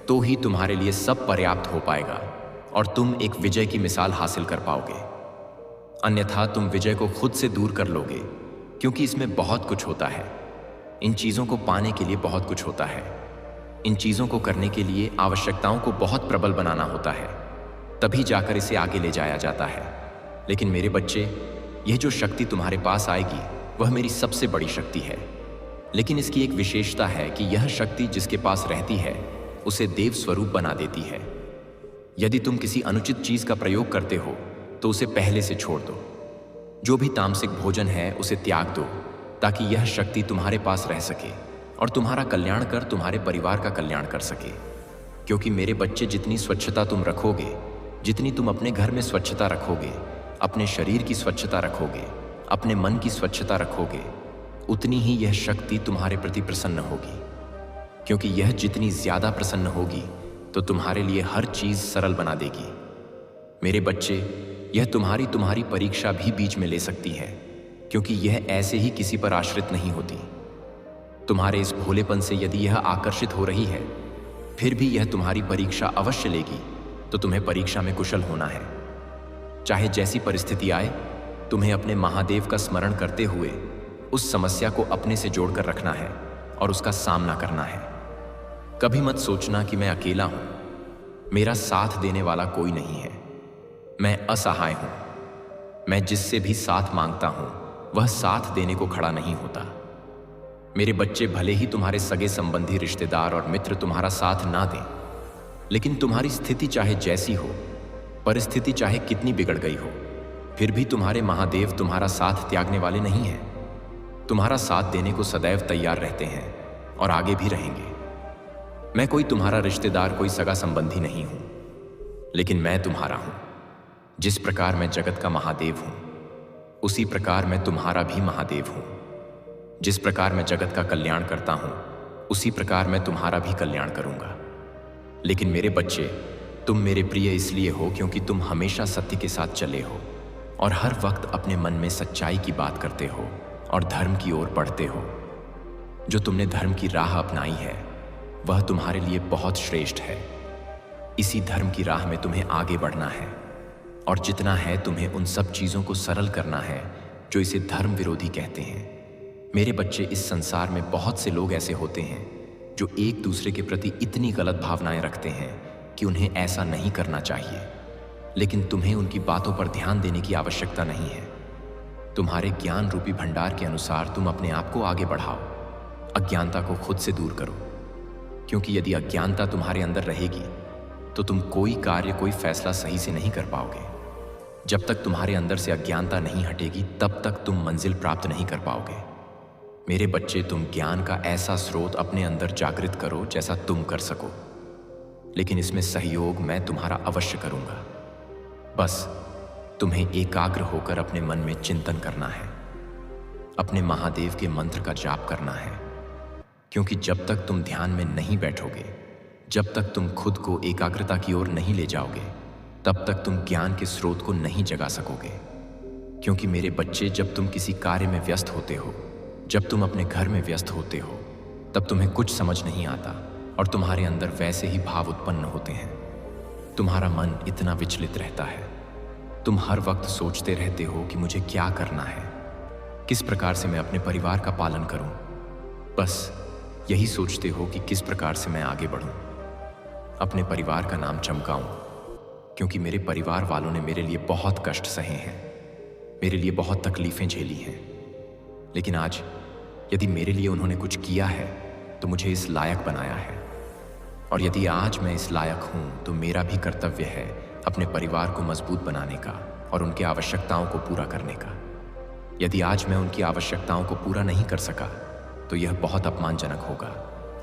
[SPEAKER 1] तो ही तुम्हारे लिए सब पर्याप्त हो पाएगा और तुम एक विजय की मिसाल हासिल कर पाओगे। अन्यथा तुम विजय को खुद से दूर कर लोगे, क्योंकि इसमें बहुत कुछ होता है। इन चीज़ों को पाने के लिए बहुत कुछ होता है। इन चीज़ों को करने के लिए आवश्यकताओं को बहुत प्रबल बनाना होता है, तभी जाकर इसे आगे ले जाया जाता है। लेकिन मेरे बच्चे, यह जो शक्ति तुम्हारे पास आएगी वह मेरी सबसे बड़ी शक्ति है। लेकिन इसकी एक विशेषता है कि यह शक्ति जिसके पास रहती है उसे देव स्वरूप बना देती है। यदि तुम किसी अनुचित चीज का प्रयोग करते हो तो उसे पहले से छोड़ दो। जो भी तामसिक भोजन है उसे त्याग दो, ताकि यह शक्ति तुम्हारे पास रह सके और तुम्हारा कल्याण कर तुम्हारे परिवार का कल्याण कर सके। क्योंकि मेरे बच्चे, जितनी स्वच्छता तुम रखोगे, जितनी तुम अपने घर में स्वच्छता रखोगे, अपने शरीर की स्वच्छता रखोगे, अपने मन की स्वच्छता रखोगे, उतनी ही यह शक्ति तुम्हारे प्रति प्रसन्न होगी। क्योंकि यह जितनी ज्यादा प्रसन्न होगी तो तुम्हारे लिए हर चीज सरल बना देगी। मेरे बच्चे, यह तुम्हारी परीक्षा भी बीच में ले सकती है, क्योंकि यह ऐसे ही किसी पर आश्रित नहीं होती। तुम्हारे इस भोलेपन से यदि यह आकर्षित हो रही है, फिर भी यह तुम्हारी परीक्षा अवश्य लेगी, तो तुम्हें परीक्षा में कुशल होना है। चाहे जैसी परिस्थिति आए, तुम्हें अपने महादेव का स्मरण करते हुए उस समस्या को अपने से जोड़कर रखना है और उसका सामना करना है। कभी मत सोचना कि मैं अकेला हूं, मेरा साथ देने वाला कोई नहीं है, मैं असहाय हूं। मैं जिससे भी साथ मांगता हूं वह साथ देने को खड़ा नहीं होता। मेरे बच्चे, भले ही तुम्हारे सगे संबंधी, रिश्तेदार और मित्र तुम्हारा साथ ना दें, लेकिन तुम्हारी स्थिति चाहे जैसी हो, परिस्थिति चाहे कितनी बिगड़ गई हो, फिर भी तुम्हारे महादेव तुम्हारा साथ त्यागने वाले नहीं हैं। तुम्हारा साथ देने को सदैव तैयार रहते हैं और आगे भी रहेंगे। मैं कोई तुम्हारा रिश्तेदार, कोई सगा संबंधी नहीं हूं, लेकिन मैं तुम्हारा हूं। जिस प्रकार मैं जगत का महादेव हूं, उसी प्रकार मैं तुम्हारा भी महादेव हूं। जिस प्रकार मैं जगत का कल्याण करता हूं, उसी प्रकार मैं तुम्हारा भी कल्याण करूंगा। लेकिन मेरे बच्चे, तुम मेरे प्रिय इसलिए हो क्योंकि तुम हमेशा सत्य के साथ चले हो और हर वक्त अपने मन में सच्चाई की बात करते हो और धर्म की ओर बढ़ते हो। जो तुमने धर्म की राह अपनाई है वह तुम्हारे लिए बहुत श्रेष्ठ है। इसी धर्म की राह में तुम्हें आगे बढ़ना है, और जितना है तुम्हें उन सब चीजों को सरल करना है जो इसे धर्म विरोधी कहते हैं। मेरे बच्चे, इस संसार में बहुत से लोग ऐसे होते हैं जो एक दूसरे के प्रति इतनी गलत भावनाएं रखते हैं कि उन्हें ऐसा नहीं करना चाहिए, लेकिन तुम्हें उनकी बातों पर ध्यान देने की आवश्यकता नहीं है। तुम्हारे ज्ञान रूपी भंडार के अनुसार तुम अपने आप को आगे बढ़ाओ, अज्ञानता को खुद से दूर करो। क्योंकि यदि अज्ञानता तुम्हारे अंदर रहेगी तो तुम कोई कार्य, कोई फैसला सही से नहीं कर पाओगे। जब तक तुम्हारे अंदर से अज्ञानता नहीं हटेगी, तब तक तुम मंजिल प्राप्त नहीं कर पाओगे। मेरे बच्चे, तुम ज्ञान का ऐसा स्रोत अपने अंदर जागृत करो जैसा तुम कर सको, लेकिन इसमें सहयोग मैं तुम्हारा अवश्य करूंगा। बस तुम्हें एकाग्र होकर अपने मन में चिंतन करना है, अपने महादेव के मंत्र का जाप करना है। क्योंकि जब तक तुम ध्यान में नहीं बैठोगे, जब तक तुम खुद को एकाग्रता की ओर नहीं ले जाओगे, तब तक तुम ज्ञान के स्रोत को नहीं जगा सकोगे। क्योंकि मेरे बच्चे, जब तुम किसी कार्य में व्यस्त होते हो, जब तुम अपने घर में व्यस्त होते हो, तब तुम्हें कुछ समझ नहीं आता और तुम्हारे अंदर वैसे ही भाव उत्पन्न होते हैं। तुम्हारा मन इतना विचलित रहता है, तुम हर वक्त सोचते रहते हो कि मुझे क्या करना है, किस प्रकार से मैं अपने परिवार का पालन करूं। बस यही सोचते हो कि किस प्रकार से मैं आगे बढ़ूं, अपने परिवार का नाम चमकाऊं। क्योंकि मेरे परिवार वालों ने मेरे लिए बहुत कष्ट सहे हैं, मेरे लिए बहुत तकलीफें झेली हैं, लेकिन आज यदि मेरे लिए उन्होंने कुछ किया है तो मुझे इस लायक बनाया है। और यदि आज मैं इस लायक हूं तो मेरा भी कर्तव्य है अपने परिवार को मजबूत बनाने का और उनकी आवश्यकताओं को पूरा करने का। यदि आज मैं उनकी आवश्यकताओं को पूरा नहीं कर सका तो यह बहुत अपमानजनक होगा,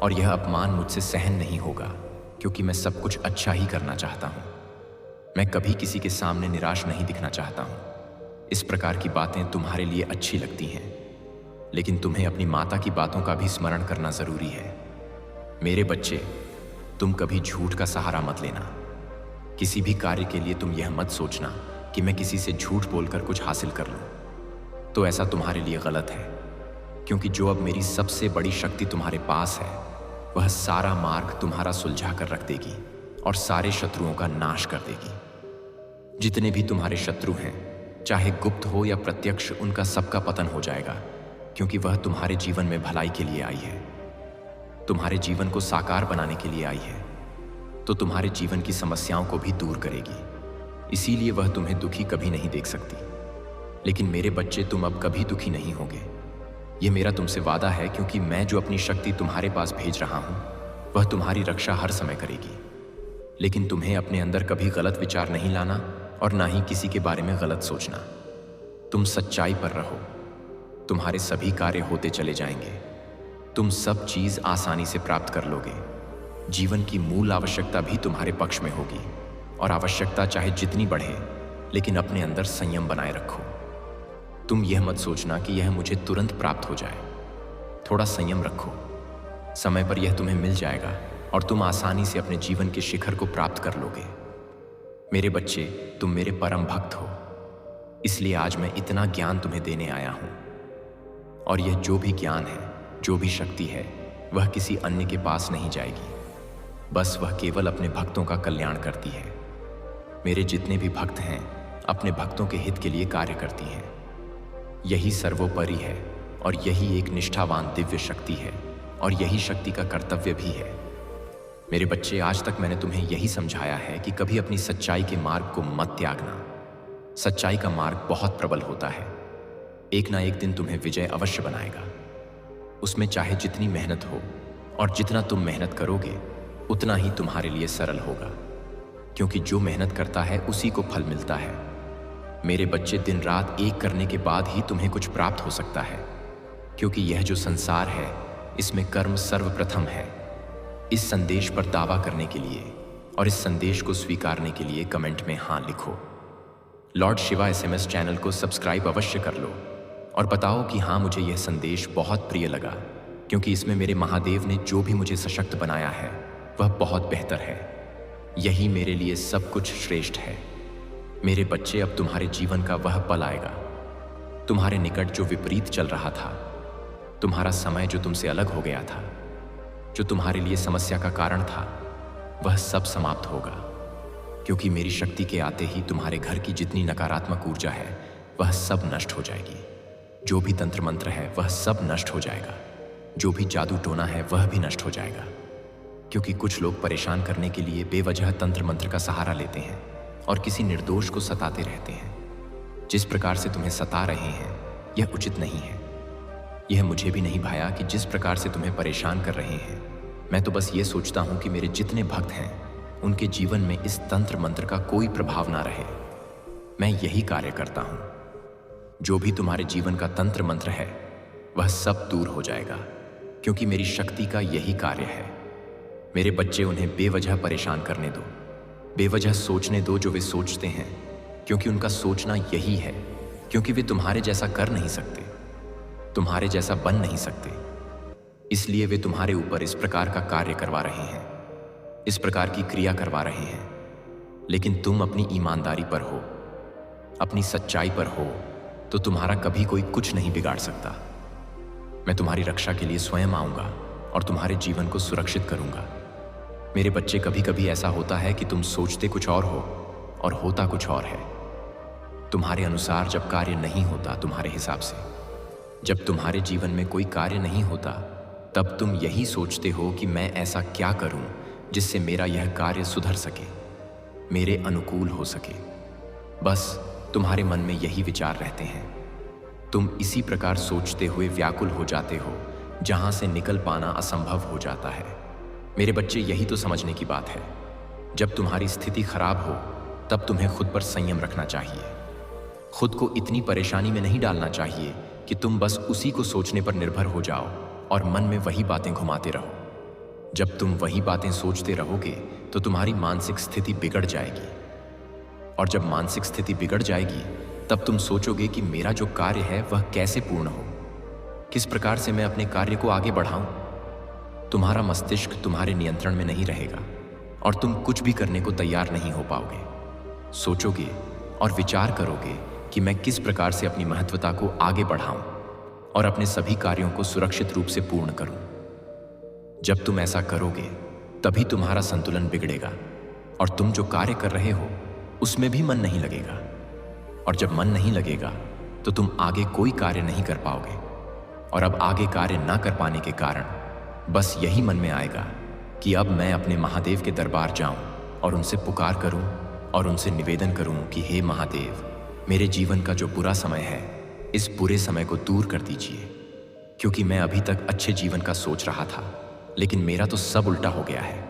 [SPEAKER 1] और यह अपमान मुझसे सहन नहीं होगा, क्योंकि मैं सब कुछ अच्छा ही करना चाहता हूं। मैं कभी किसी के सामने निराश नहीं दिखना चाहता हूं। इस प्रकार की बातें तुम्हारे लिए अच्छी लगती हैं, लेकिन तुम्हें अपनी माता की बातों का भी स्मरण करना जरूरी है। मेरे बच्चे, तुम कभी झूठ का सहारा मत लेना। किसी भी कार्य के लिए तुम यह मत सोचना कि मैं किसी से झूठ बोलकर कुछ हासिल कर लूं, तो ऐसा तुम्हारे लिए गलत है। क्योंकि जो अब मेरी सबसे बड़ी शक्ति तुम्हारे पास है, वह सारा मार्ग तुम्हारा सुलझा कर रख देगी और सारे शत्रुओं का नाश कर देगी। जितने भी तुम्हारे शत्रु हैं चाहे गुप्त हो या प्रत्यक्ष, उनका सबका पतन हो जाएगा, क्योंकि वह तुम्हारे जीवन में भलाई के लिए आई है, तुम्हारे जीवन को साकार बनाने के लिए आई है, तो तुम्हारे जीवन की समस्याओं को भी दूर करेगी। इसीलिए वह तुम्हें दुखी कभी नहीं देख सकती। लेकिन मेरे बच्चे, तुम अब कभी दुखी नहीं होगे। यह मेरा तुमसे वादा है, क्योंकि मैं जो अपनी शक्ति तुम्हारे पास भेज रहा हूं, वह तुम्हारी रक्षा हर समय करेगी। लेकिन तुम्हें अपने अंदर कभी गलत विचार नहीं लाना और ना ही किसी के बारे में गलत सोचना। तुम सच्चाई पर रहो, तुम्हारे सभी कार्य होते चले जाएंगे, तुम सब चीज आसानी से प्राप्त कर लोगे। जीवन की मूल आवश्यकता भी तुम्हारे पक्ष में होगी, और आवश्यकता चाहे जितनी बढ़े, लेकिन अपने अंदर संयम बनाए रखो। तुम यह मत सोचना कि यह मुझे तुरंत प्राप्त हो जाए। थोड़ा संयम रखो, समय पर यह तुम्हें मिल जाएगा और तुम आसानी से अपने जीवन के शिखर को प्राप्त कर लोगे। मेरे बच्चे, तुम मेरे परम भक्त हो, इसलिए आज मैं इतना ज्ञान तुम्हें देने आया हूं। और यह जो भी ज्ञान है, जो भी शक्ति है, वह किसी अन्य के पास नहीं जाएगी, बस वह केवल अपने भक्तों का कल्याण करती है। मेरे जितने भी भक्त हैं, अपने भक्तों के हित के लिए कार्य करती हैं। यही सर्वोपरि है, और यही एक निष्ठावान दिव्य शक्ति है, और यही शक्ति का कर्तव्य भी है। मेरे बच्चे, आज तक मैंने तुम्हें यही समझाया है कि कभी अपनी सच्चाई के मार्ग को मत त्यागना। सच्चाई का मार्ग बहुत प्रबल होता है, एक ना एक दिन तुम्हें विजय अवश्य बनाएगा। उसमें चाहे जितनी मेहनत हो, और जितना तुम मेहनत करोगे उतना ही तुम्हारे लिए सरल होगा, क्योंकि जो मेहनत करता है उसी को फल मिलता है। मेरे बच्चे, दिन रात एक करने के बाद ही तुम्हें कुछ प्राप्त हो सकता है, क्योंकि यह जो संसार है, इसमें कर्म सर्वप्रथम है। इस संदेश पर दावा करने के लिए और इस संदेश को स्वीकारने के लिए कमेंट में हाँ लिखो। लॉर्ड शिवा SMS चैनल को सब्सक्राइब अवश्य कर लो और बताओ कि हाँ, मुझे यह संदेश बहुत प्रिय लगा, क्योंकि इसमें मेरे महादेव ने जो भी मुझे सशक्त बनाया है वह बहुत बेहतर है। यही मेरे लिए सब कुछ श्रेष्ठ है। मेरे बच्चे, अब तुम्हारे जीवन का वह पल आएगा, तुम्हारे निकट जो विपरीत चल रहा था, तुम्हारा समय जो तुमसे अलग हो गया था, जो तुम्हारे लिए समस्या का कारण था, वह सब समाप्त होगा, क्योंकि मेरी शक्ति के आते ही तुम्हारे घर की जितनी नकारात्मक ऊर्जा है वह सब नष्ट हो जाएगी। जो भी तंत्र मंत्र है वह सब नष्ट हो जाएगा, जो भी जादू टोना है वह भी नष्ट हो जाएगा, क्योंकि कुछ लोग परेशान करने के लिए बेवजह तंत्र मंत्र का सहारा लेते हैं और किसी निर्दोष को सताते रहते हैं। जिस प्रकार से तुम्हें सता रहे हैं यह उचित नहीं है। यह मुझे भी नहीं भाया कि जिस प्रकार से तुम्हें परेशान कर रहे हैं, मैं तो बस ये सोचता हूं कि मेरे जितने भक्त हैं उनके जीवन में इस तंत्र मंत्र का कोई प्रभाव ना रहे। मैं यही कार्य करता हूं। जो भी तुम्हारे जीवन का तंत्र मंत्र है वह सब दूर हो जाएगा, क्योंकि मेरी शक्ति का यही कार्य है। मेरे बच्चे, उन्हें बेवजह परेशान करने दो, बेवजह सोचने दो जो वे सोचते हैं, क्योंकि उनका सोचना यही है, क्योंकि वे तुम्हारे जैसा कर नहीं सकते, तुम्हारे जैसा बन नहीं सकते। इसलिए वे तुम्हारे ऊपर इस प्रकार का कार्य करवा रहे हैं, इस प्रकार की क्रिया करवा रहे हैं। लेकिन तुम अपनी ईमानदारी पर हो, अपनी सच्चाई पर हो, तो तुम्हारा कभी कोई कुछ नहीं बिगाड़ सकता। मैं तुम्हारी रक्षा के लिए स्वयं आऊंगा और तुम्हारे जीवन को सुरक्षित करूंगा। मेरे बच्चे, कभी कभी ऐसा होता है कि तुम सोचते कुछ और हो और होता कुछ और है। तुम्हारे अनुसार जब कार्य नहीं होता, तुम्हारे हिसाब से जब तुम्हारे जीवन में कोई कार्य नहीं होता, तब तुम यही सोचते हो कि मैं ऐसा क्या करूं जिससे मेरा यह कार्य सुधर सके, मेरे अनुकूल हो सके। बस तुम्हारे मन में यही विचार रहते हैं। तुम इसी प्रकार सोचते हुए व्याकुल हो जाते हो, जहां से निकल पाना असंभव हो जाता है। मेरे बच्चे, यही तो समझने की बात है। जब तुम्हारी स्थिति खराब हो तब तुम्हें खुद पर संयम रखना चाहिए। खुद को इतनी परेशानी में नहीं डालना चाहिए कि तुम बस उसी को सोचने पर निर्भर हो जाओ और मन में वही बातें घुमाते रहो। जब तुम वही बातें सोचते रहोगे तो तुम्हारी मानसिक स्थिति बिगड़ जाएगी, और जब मानसिक स्थिति बिगड़ जाएगी तब तुम सोचोगे कि मेरा जो कार्य है वह कैसे पूर्ण हो, किस प्रकार से मैं अपने कार्य को आगे बढ़ाऊं। तुम्हारा मस्तिष्क तुम्हारे नियंत्रण में नहीं रहेगा और तुम कुछ भी करने को तैयार नहीं हो पाओगे। सोचोगे और विचार करोगे कि मैं किस प्रकार से अपनी महत्वता को आगे बढ़ाऊं और अपने सभी कार्यों को सुरक्षित रूप से पूर्ण करूं। जब तुम ऐसा करोगे तभी तुम्हारा संतुलन बिगड़ेगा और तुम जो कार्य कर रहे हो उसमें भी मन नहीं लगेगा। और जब मन नहीं लगेगा तो तुम आगे कोई कार्य नहीं कर पाओगे। और अब आगे कार्य ना कर पाने के कारण बस यही मन में आएगा कि अब मैं अपने महादेव के दरबार जाऊं और उनसे पुकार करूं और उनसे निवेदन करूं कि हे महादेव, मेरे जीवन का जो बुरा समय है, इस बुरे समय को दूर कर दीजिए। क्योंकि मैं अभी तक अच्छे जीवन का सोच रहा था, लेकिन मेरा तो सब उल्टा हो गया है।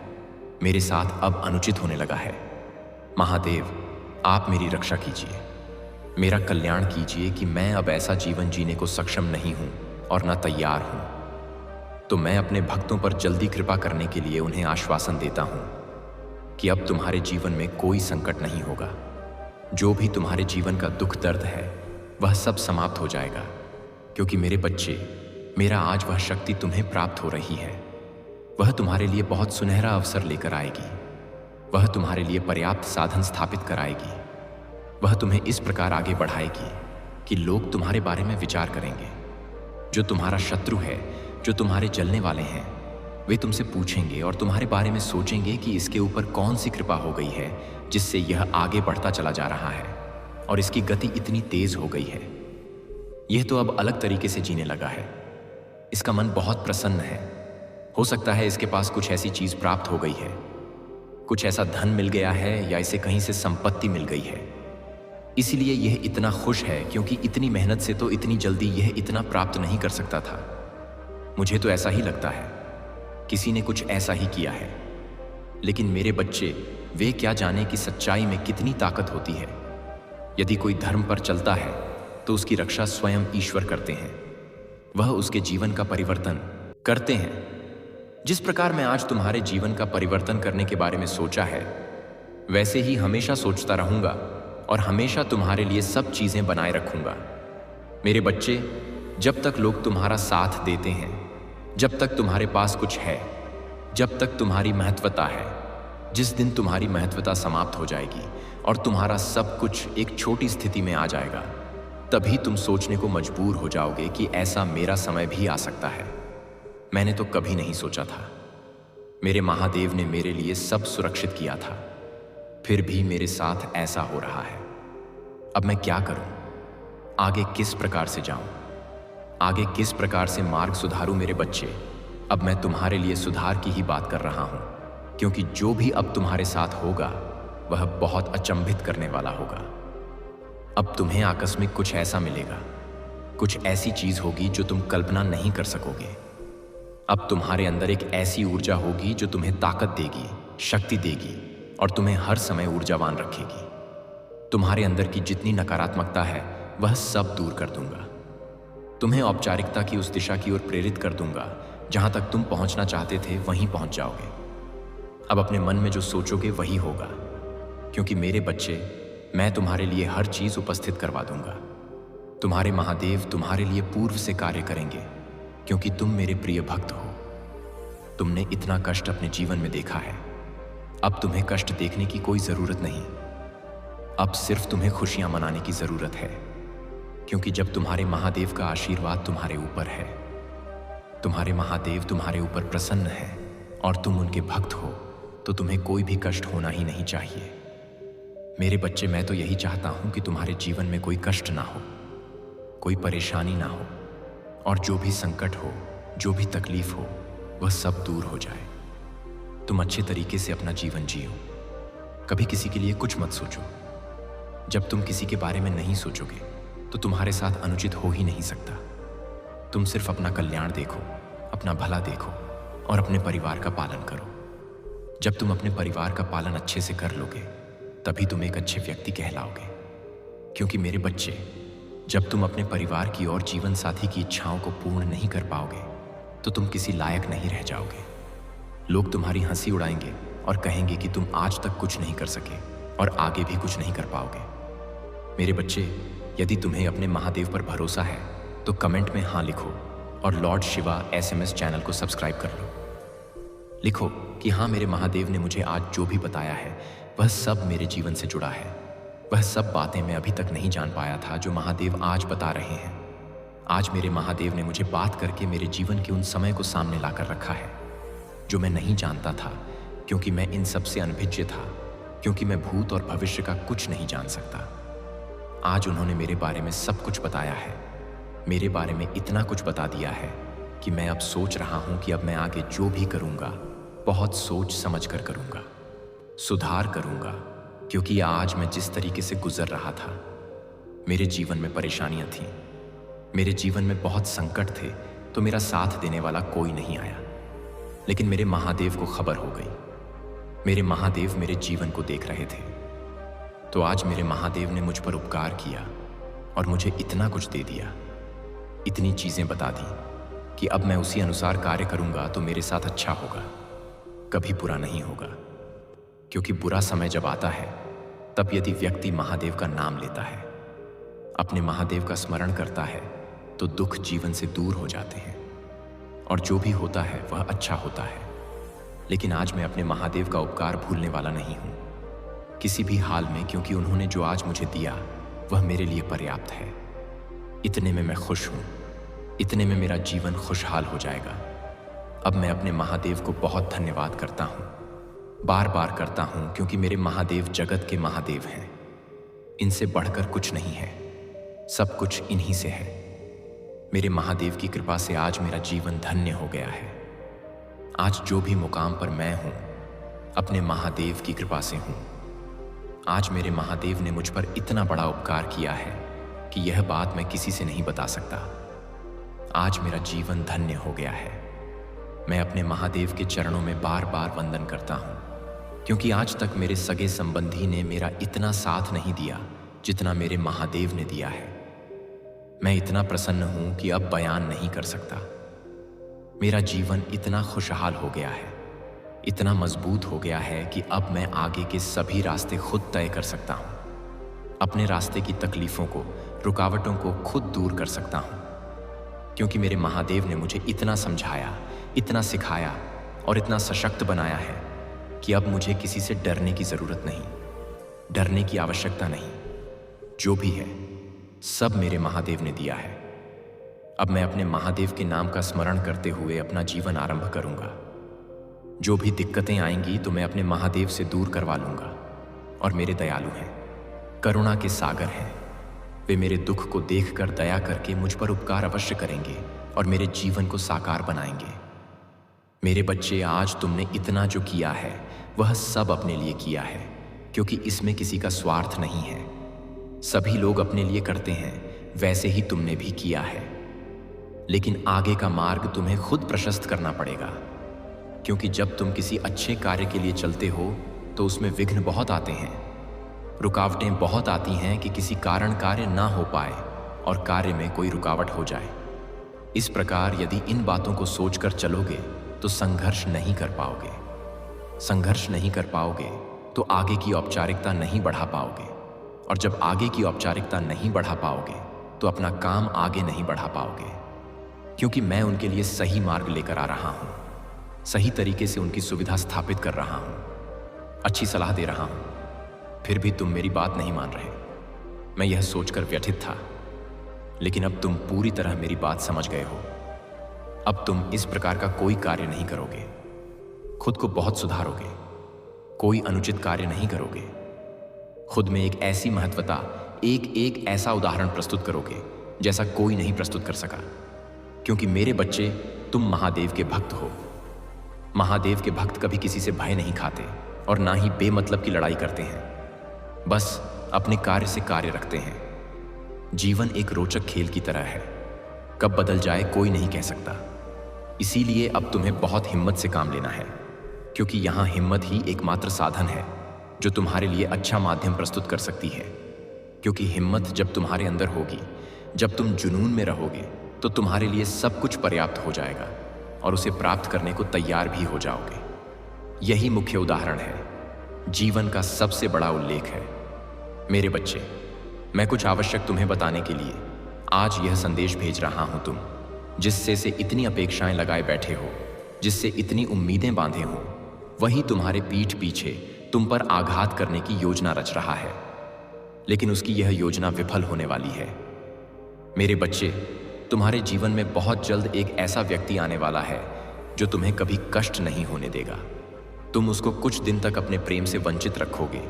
[SPEAKER 1] मेरे साथ अब अनुचित होने लगा है। महादेव, आप मेरी रक्षा कीजिए, मेरा कल्याण कीजिए कि मैं अब ऐसा जीवन जीने को सक्षम नहीं हूं और न तैयार हूं। तो मैं अपने भक्तों पर जल्दी कृपा करने के लिए उन्हें आश्वासन देता हूं कि अब तुम्हारे जीवन में कोई संकट नहीं होगा। जो भी तुम्हारे जीवन का दुख दर्द है वह सब समाप्त हो जाएगा। क्योंकि मेरे बच्चे, मेरा आज वह शक्ति तुम्हें प्राप्त हो रही है। वह तुम्हारे लिए बहुत सुनहरा अवसर लेकर आएगी। वह तुम्हारे लिए पर्याप्त साधन स्थापित कराएगी। वह तुम्हें इस प्रकार आगे बढ़ाएगी कि लोग तुम्हारे बारे में विचार करेंगे। जो तुम्हारा शत्रु है, जो तुम्हारे जलने वाले हैं, वे तुमसे पूछेंगे और तुम्हारे बारे में सोचेंगे कि इसके ऊपर कौन सी कृपा हो गई है जिससे यह आगे बढ़ता चला जा रहा है और इसकी गति इतनी तेज हो गई है। यह तो अब अलग तरीके से जीने लगा है। इसका मन बहुत प्रसन्न है। हो सकता है इसके पास कुछ ऐसी चीज प्राप्त हो गई है, कुछ ऐसा धन मिल गया है या इसे कहीं से संपत्ति मिल गई है। इसीलिए यह इतना खुश है, क्योंकि इतनी मेहनत से तो इतनी जल्दी यह इतना प्राप्त नहीं कर सकता था। मुझे तो ऐसा ही लगता है, किसी ने कुछ ऐसा ही किया है। लेकिन मेरे बच्चे, वे क्या जाने कि सच्चाई में कितनी ताकत होती है। यदि कोई धर्म पर चलता है तो उसकी रक्षा स्वयं ईश्वर करते हैं। वह उसके जीवन का परिवर्तन करते हैं। जिस प्रकार मैं आज तुम्हारे जीवन का परिवर्तन करने के बारे में सोचा है, वैसे ही हमेशा सोचता रहूंगा और हमेशा तुम्हारे लिए सब चीजें बनाए रखूंगा। मेरे बच्चे, जब तक लोग तुम्हारा साथ देते हैं, जब तक तुम्हारे पास कुछ है, जब तक तुम्हारी महत्वता है, जिस दिन तुम्हारी महत्वता समाप्त हो जाएगी और तुम्हारा सब कुछ एक छोटी स्थिति में आ जाएगा, तभी तुम सोचने को मजबूर हो जाओगे कि ऐसा मेरा समय भी आ सकता है। मैंने तो कभी नहीं सोचा था। मेरे महादेव ने मेरे लिए सब सुरक्षित किया था, फिर भी मेरे साथ ऐसा हो रहा है। अब मैं क्या करूं? आगे किस प्रकार से जाऊं? आगे किस प्रकार से मार्ग सुधारूं? मेरे बच्चे, अब मैं तुम्हारे लिए सुधार की ही बात कर रहा हूं, क्योंकि जो भी अब तुम्हारे साथ होगा वह बहुत अचंभित करने वाला होगा। अब तुम्हें आकस्मिक कुछ ऐसा मिलेगा, कुछ ऐसी चीज होगी जो तुम कल्पना नहीं कर सकोगे। अब तुम्हारे अंदर एक ऐसी ऊर्जा होगी जो तुम्हें ताकत देगी, शक्ति देगी और तुम्हें हर समय ऊर्जावान रखेगी। तुम्हारे अंदर की जितनी नकारात्मकता है वह सब दूर कर दूंगा। तुम्हें औपचारिकता की उस दिशा की ओर प्रेरित कर दूंगा जहां तक तुम पहुंचना चाहते थे, वहीं पहुंच जाओगे। अब अपने मन में जो सोचोगे वही होगा, क्योंकि मेरे बच्चे, मैं तुम्हारे लिए हर चीज उपस्थित करवा दूंगा। तुम्हारे महादेव तुम्हारे लिए पूर्व से कार्य करेंगे, क्योंकि तुम मेरे प्रिय भक्त हो। तुमने इतना कष्ट अपने जीवन में देखा है, अब तुम्हें कष्ट देखने की कोई जरूरत नहीं। अब सिर्फ तुम्हें खुशियां मनाने की जरूरत है, क्योंकि जब तुम्हारे महादेव का आशीर्वाद तुम्हारे ऊपर है, तुम्हारे महादेव तुम्हारे ऊपर प्रसन्न है और तुम उनके भक्त हो, तो तुम्हें कोई भी कष्ट होना ही नहीं चाहिए। मेरे बच्चे, मैं तो यही चाहता हूं कि तुम्हारे जीवन में कोई कष्ट ना हो, कोई परेशानी ना हो, और जो भी संकट हो, जो भी तकलीफ हो, वह सब दूर हो जाए। तुम अच्छे तरीके से अपना जीवन जियो। कभी किसी के लिए कुछ मत सोचो। जब तुम किसी के बारे में नहीं सोचोगे तो तुम्हारे साथ अनुचित हो ही नहीं सकता। तुम सिर्फ अपना कल्याण देखो, अपना भला देखो और अपने परिवार का पालन करो। जब तुम अपने परिवार का पालन अच्छे से कर लोगे, तभी तुम एक अच्छे व्यक्ति कहलाओगे। क्योंकि मेरे बच्चे, जब तुम अपने परिवार की और जीवन साथी की इच्छाओं को पूर्ण नहीं कर पाओगे, तो तुम किसी लायक नहीं रह जाओगे। लोग तुम्हारी हंसी उड़ाएंगे और कहेंगे कि तुम आज तक कुछ नहीं कर सके और आगे भी कुछ नहीं कर पाओगे। मेरे बच्चे, यदि तुम्हें अपने महादेव पर भरोसा है तो कमेंट में हाँ लिखो और लॉर्ड शिवा SMS चैनल को सब्सक्राइब कर लो। लिखो कि हाँ, मेरे महादेव ने मुझे आज जो भी बताया है वह सब मेरे जीवन से जुड़ा है। वह सब बातें मैं अभी तक नहीं जान पाया था जो महादेव आज बता रहे हैं। आज मेरे महादेव ने मुझे बात करके मेरे जीवन के उन समय को सामने लाकर रखा है जो मैं नहीं जानता था, क्योंकि मैं इन सब से अनभिज्ञ था, क्योंकि मैं भूत और भविष्य का कुछ नहीं जान सकता। आज उन्होंने मेरे बारे में सब कुछ बताया है, मेरे बारे में इतना कुछ बता दिया है कि मैं अब सोच रहा हूं कि अब मैं आगे जो भी करूंगा बहुत सोच समझ कर करूंगा, सुधार करूंगा। क्योंकि आज मैं जिस तरीके से गुजर रहा था, मेरे जीवन में परेशानियां थीं, मेरे जीवन में बहुत संकट थे, तो मेरा साथ देने वाला कोई नहीं आया। लेकिन मेरे महादेव को खबर हो गई, मेरे महादेव मेरे जीवन को देख रहे थे। तो आज मेरे महादेव ने मुझ पर उपकार किया और मुझे इतना कुछ दे दिया, इतनी चीजें बता दी कि अब मैं उसी अनुसार कार्य करूंगा तो मेरे साथ अच्छा होगा, कभी बुरा नहीं होगा। क्योंकि बुरा समय जब आता है तब यदि व्यक्ति महादेव का नाम लेता है, अपने महादेव का स्मरण करता है, तो दुख जीवन से दूर हो जाते हैं और जो भी होता है वह अच्छा होता है। लेकिन आज मैं अपने महादेव का उपकार भूलने वाला नहीं हूं किसी भी हाल में, क्योंकि उन्होंने जो आज मुझे दिया वह मेरे लिए पर्याप्त है। इतने में मैं खुश हूं, इतने में मेरा जीवन खुशहाल हो जाएगा। अब मैं अपने महादेव को बहुत धन्यवाद करता हूं, बार बार करता हूं, क्योंकि मेरे महादेव जगत के महादेव हैं। इनसे बढ़कर कुछ नहीं है, सब कुछ इन्हीं से है। मेरे महादेव की कृपा से आज मेरा जीवन धन्य हो गया है। आज जो भी मुकाम पर मैं हूं, अपने महादेव की कृपा से हूं। आज मेरे महादेव ने मुझ पर इतना बड़ा उपकार किया है कि यह बात मैं किसी से नहीं बता सकता। आज मेरा जीवन धन्य हो गया है। मैं अपने महादेव के चरणों में बार बार वंदन करता हूं, क्योंकि आज तक मेरे सगे संबंधी ने मेरा इतना साथ नहीं दिया जितना मेरे महादेव ने दिया है। मैं इतना प्रसन्न हूं कि अब बयान नहीं कर सकता। मेरा जीवन इतना खुशहाल हो गया है, इतना मजबूत हो गया है कि अब मैं आगे के सभी रास्ते खुद तय कर सकता हूं। अपने रास्ते की तकलीफों को, रुकावटों को खुद दूर कर सकता हूं, क्योंकि मेरे महादेव ने मुझे इतना समझाया, इतना सिखाया और इतना सशक्त बनाया है कि अब मुझे किसी से डरने की जरूरत नहीं, डरने की आवश्यकता नहीं। जो भी है सब मेरे महादेव ने दिया है। अब मैं अपने महादेव के नाम का स्मरण करते हुए अपना जीवन आरंभ करूंगा। जो भी दिक्कतें आएंगी तो मैं अपने महादेव से दूर करवा लूंगा। और मेरे दयालु हैं, करुणा के सागर हैं। वे मेरे दुख को देखकर दया करके मुझ पर उपकार अवश्य करेंगे और मेरे जीवन को साकार बनाएंगे। मेरे बच्चे, आज तुमने इतना जो किया है वह सब अपने लिए किया है, क्योंकि इसमें किसी का स्वार्थ नहीं है। सभी लोग अपने लिए करते हैं, वैसे ही तुमने भी किया है। लेकिन आगे का मार्ग तुम्हें खुद प्रशस्त करना पड़ेगा, क्योंकि जब तुम किसी अच्छे कार्य के लिए चलते हो तो उसमें विघ्न बहुत आते हैं, रुकावटें बहुत आती हैं कि किसी कारण कार्य ना हो पाए और कार्य में कोई रुकावट हो जाए। इस प्रकार यदि इन बातों को सोचकर चलोगे तो संघर्ष नहीं कर पाओगे। संघर्ष नहीं कर पाओगे तो आगे की औपचारिकता नहीं बढ़ा पाओगे, और जब आगे की औपचारिकता नहीं बढ़ा पाओगे तो अपना काम आगे नहीं बढ़ा पाओगे। क्योंकि मैं उनके लिए सही मार्ग लेकर आ रहा हूं, सही तरीके से उनकी सुविधा स्थापित कर रहा हूं, अच्छी सलाह दे रहा हूं, फिर भी तुम मेरी बात नहीं मान रहे। मैं यह सोचकर व्यथित था, लेकिन अब तुम पूरी तरह मेरी बात समझ गए हो। अब तुम इस प्रकार का कोई कार्य नहीं करोगे, खुद को बहुत सुधारोगे, कोई अनुचित कार्य नहीं करोगे, खुद में एक ऐसी महत्वता, एक एक ऐसा उदाहरण प्रस्तुत करोगे जैसा कोई नहीं प्रस्तुत कर सका। क्योंकि मेरे बच्चे, तुम महादेव के भक्त हो। महादेव के भक्त कभी किसी से भय नहीं खाते और ना ही बेमतलब की लड़ाई करते हैं, बस अपने कार्य से कार्य रखते हैं। जीवन एक रोचक खेल की तरह है, कब बदल जाए कोई नहीं कह सकता। इसीलिए अब तुम्हें बहुत हिम्मत से काम लेना है, क्योंकि यहां हिम्मत ही एकमात्र साधन है जो तुम्हारे लिए अच्छा माध्यम प्रस्तुत कर सकती है। क्योंकि हिम्मत जब तुम्हारे अंदर होगी, जब तुम जुनून में रहोगे, तो तुम्हारे लिए सब कुछ पर्याप्त हो जाएगा और उसे प्राप्त करने को तैयार भी हो जाओगे। यही मुख्य उदाहरण है, जीवन का सबसे बड़ा उल्लेख है। मेरे बच्चे, मैं कुछ आवश्यक तुम्हें बताने के लिए आज यह संदेश भेज रहा हूं। तुम जिससे से इतनी अपेक्षाएं लगाए बैठे हो, जिससे इतनी उम्मीदें बांधे हो, वही तुम्हारे पीठ पीछे तुम पर आघात करने की योजना रच रहा है। लेकिन उसकी यह योजना विफल होने वाली है। मेरे बच्चे, तुम्हारे जीवन में बहुत जल्द एक ऐसा व्यक्ति आने वाला है जो तुम्हें कभी कष्ट नहीं होने देगा। तुम उसको कुछ दिन तक अपने प्रेम से वंचित रखोगे,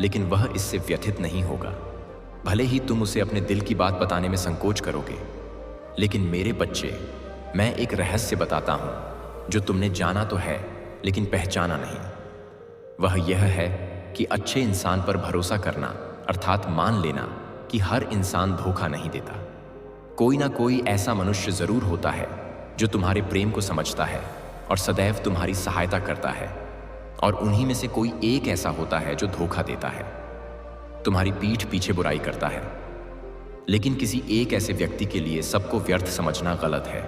[SPEAKER 1] लेकिन वह इससे व्यथित नहीं होगा। भले ही तुम उसे अपने दिल की बात बताने में संकोच करोगे, लेकिन मेरे बच्चे, मैं एक रहस्य बताता हूं जो तुमने जाना तो है लेकिन पहचाना नहीं। वह यह है कि अच्छे इंसान पर भरोसा करना अर्थात मान लेना कि हर इंसान धोखा नहीं देता। कोई ना कोई ऐसा मनुष्य जरूर होता है जो तुम्हारे प्रेम को समझता है और सदैव तुम्हारी सहायता करता है, और उन्हीं में से कोई एक ऐसा होता है जो धोखा देता है, तुम्हारी पीठ पीछे बुराई करता है। लेकिन किसी एक ऐसे व्यक्ति के लिए सबको व्यर्थ समझना गलत है।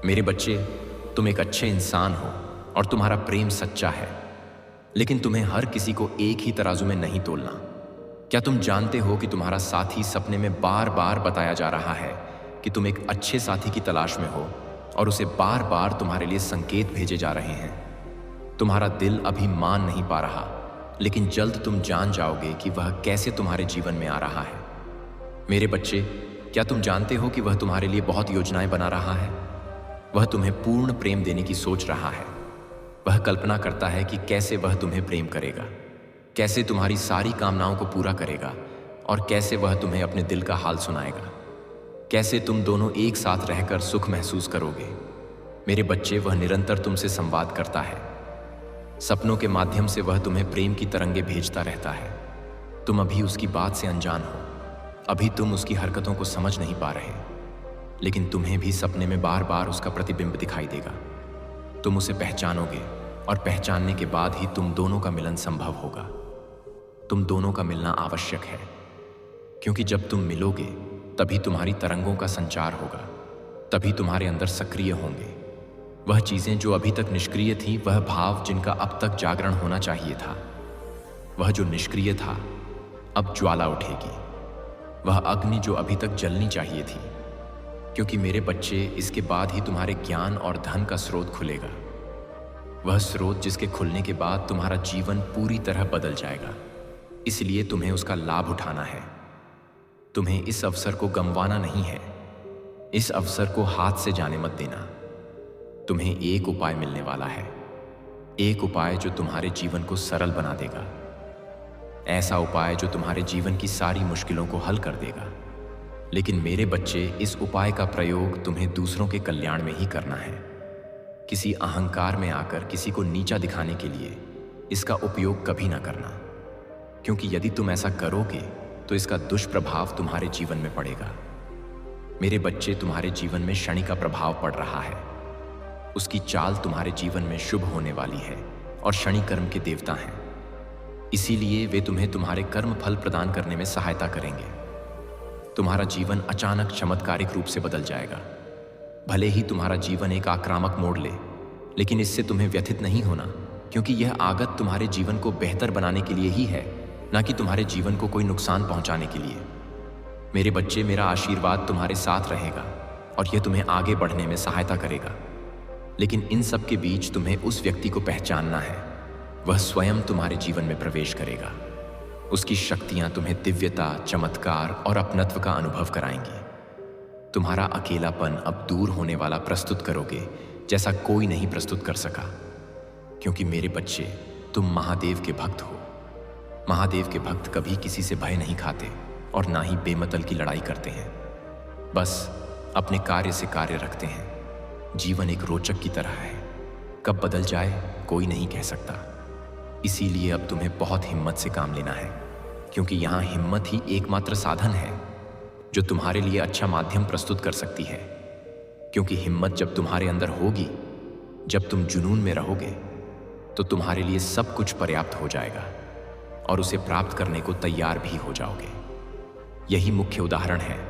[SPEAKER 1] मेरे बच्चे, तुम एक अच्छे इंसान हो और तुम्हारा प्रेम सच्चा है, लेकिन तुम्हें हर किसी को एक ही तराजू में नहीं तोलना। क्या तुम जानते हो कि तुम्हारा साथी सपने में बार बार बताया जा रहा है कि तुम एक अच्छे साथी की तलाश में हो, और उसे बार बार तुम्हारे लिए संकेत भेजे जा रहे हैं। तुम्हारा दिल अभी मान नहीं पा रहा, लेकिन जल्द तुम जान जाओगे कि वह कैसे तुम्हारे जीवन में आ रहा है। मेरे बच्चे, क्या तुम जानते हो कि वह तुम्हारे लिए बहुत योजनाएं बना रहा है? वह तुम्हें पूर्ण प्रेम देने की सोच रहा है। वह कल्पना करता है कि कैसे वह तुम्हें प्रेम करेगा, कैसे तुम्हारी सारी कामनाओं को पूरा करेगा, और कैसे वह तुम्हें अपने दिल का हाल सुनाएगा, कैसे तुम दोनों एक साथ रहकर सुख महसूस करोगे। मेरे बच्चे, वह निरंतर तुमसे संवाद करता है। सपनों के माध्यम से वह तुम्हें प्रेम की तरंगे भेजता रहता है। तुम अभी उसकी बात से अनजान हो, अभी तुम उसकी हरकतों को समझ नहीं पा रहे, लेकिन तुम्हें भी सपने में बार बार उसका प्रतिबिंब दिखाई देगा। तुम उसे पहचानोगे, और पहचानने के बाद ही तुम दोनों का मिलन संभव होगा। तुम दोनों का मिलना आवश्यक है, क्योंकि जब तुम मिलोगे तभी तुम्हारी तरंगों का संचार होगा, तभी तुम्हारे अंदर सक्रिय होंगे वह चीजें जो अभी तक निष्क्रिय थी, वह भाव जिनका अब तक जागरण होना चाहिए था। वह जो निष्क्रिय था अब ज्वाला उठेगी, वह अग्नि जो अभी तक जलनी चाहिए थी। क्योंकि मेरे बच्चे, इसके बाद ही तुम्हारे ज्ञान और धन का स्रोत खुलेगा, वह स्रोत जिसके खुलने के बाद तुम्हारा जीवन पूरी तरह बदल जाएगा। इसलिए तुम्हें उसका लाभ उठाना है। तुम्हें इस अवसर को गंवाना नहीं है। इस अवसर को हाथ से जाने मत देना। तुम्हें एक उपाय मिलने वाला है, एक उपाय जो तुम्हारे जीवन को सरल बना देगा, ऐसा उपाय जो तुम्हारे जीवन की सारी मुश्किलों को हल कर देगा। लेकिन मेरे बच्चे, इस उपाय का प्रयोग तुम्हें दूसरों के कल्याण में ही करना है। किसी अहंकार में आकर किसी को नीचा दिखाने के लिए इसका उपयोग कभी ना करना, क्योंकि यदि तुम ऐसा करोगे तो इसका दुष्प्रभाव तुम्हारे जीवन में पड़ेगा। मेरे बच्चे, तुम्हारे जीवन में शनि का प्रभाव पड़ रहा है। उसकी चाल तुम्हारे जीवन में शुभ होने वाली है, और शनि कर्म के देवता हैं। इसीलिए वे तुम्हें तुम्हारे कर्म फल प्रदान करने में सहायता करेंगे। तुम्हारा जीवन अचानक चमत्कारिक रूप से बदल जाएगा। भले ही तुम्हारा जीवन एक आक्रामक मोड़ ले, लेकिन इससे तुम्हें व्यथित नहीं होना, क्योंकि यह आगत तुम्हारे जीवन को बेहतर बनाने के लिए ही है, ना कि तुम्हारे जीवन को कोई नुकसान पहुंचाने के लिए। मेरे बच्चे, मेरा आशीर्वाद तुम्हारे साथ रहेगा, और यह तुम्हें आगे बढ़ने में सहायता करेगा। लेकिन इन सब के बीच तुम्हें उस व्यक्ति को पहचानना है। वह स्वयं तुम्हारे जीवन में प्रवेश करेगा। उसकी शक्तियां तुम्हें दिव्यता, चमत्कार और अपनत्व का अनुभव कराएंगी। तुम्हारा अकेलापन अब दूर होने वाला प्रस्तुत करोगे, जैसा कोई नहीं प्रस्तुत कर सका। क्योंकि मेरे बच्चे, तुम महादेव के भक्त हो। महादेव के भक्त कभी किसी से भय नहीं खाते, और ना ही बेमतल की लड़ाई करते हैं। बस अपने कार्य से कार्य रखते हैं। जीवन एक रोचक की तरह है, कब बदल जाए कोई नहीं कह सकता। इसीलिए अब तुम्हें बहुत हिम्मत से काम लेना है, क्योंकि यहाँ हिम्मत ही एकमात्र साधन है जो तुम्हारे लिए अच्छा माध्यम प्रस्तुत कर सकती है। क्योंकि हिम्मत जब तुम्हारे अंदर होगी, जब तुम जुनून में रहोगे, तो तुम्हारे लिए सब कुछ पर्याप्त हो जाएगा, और उसे प्राप्त करने को तैयार भी हो जाओगे। यही मुख्य उदाहरण है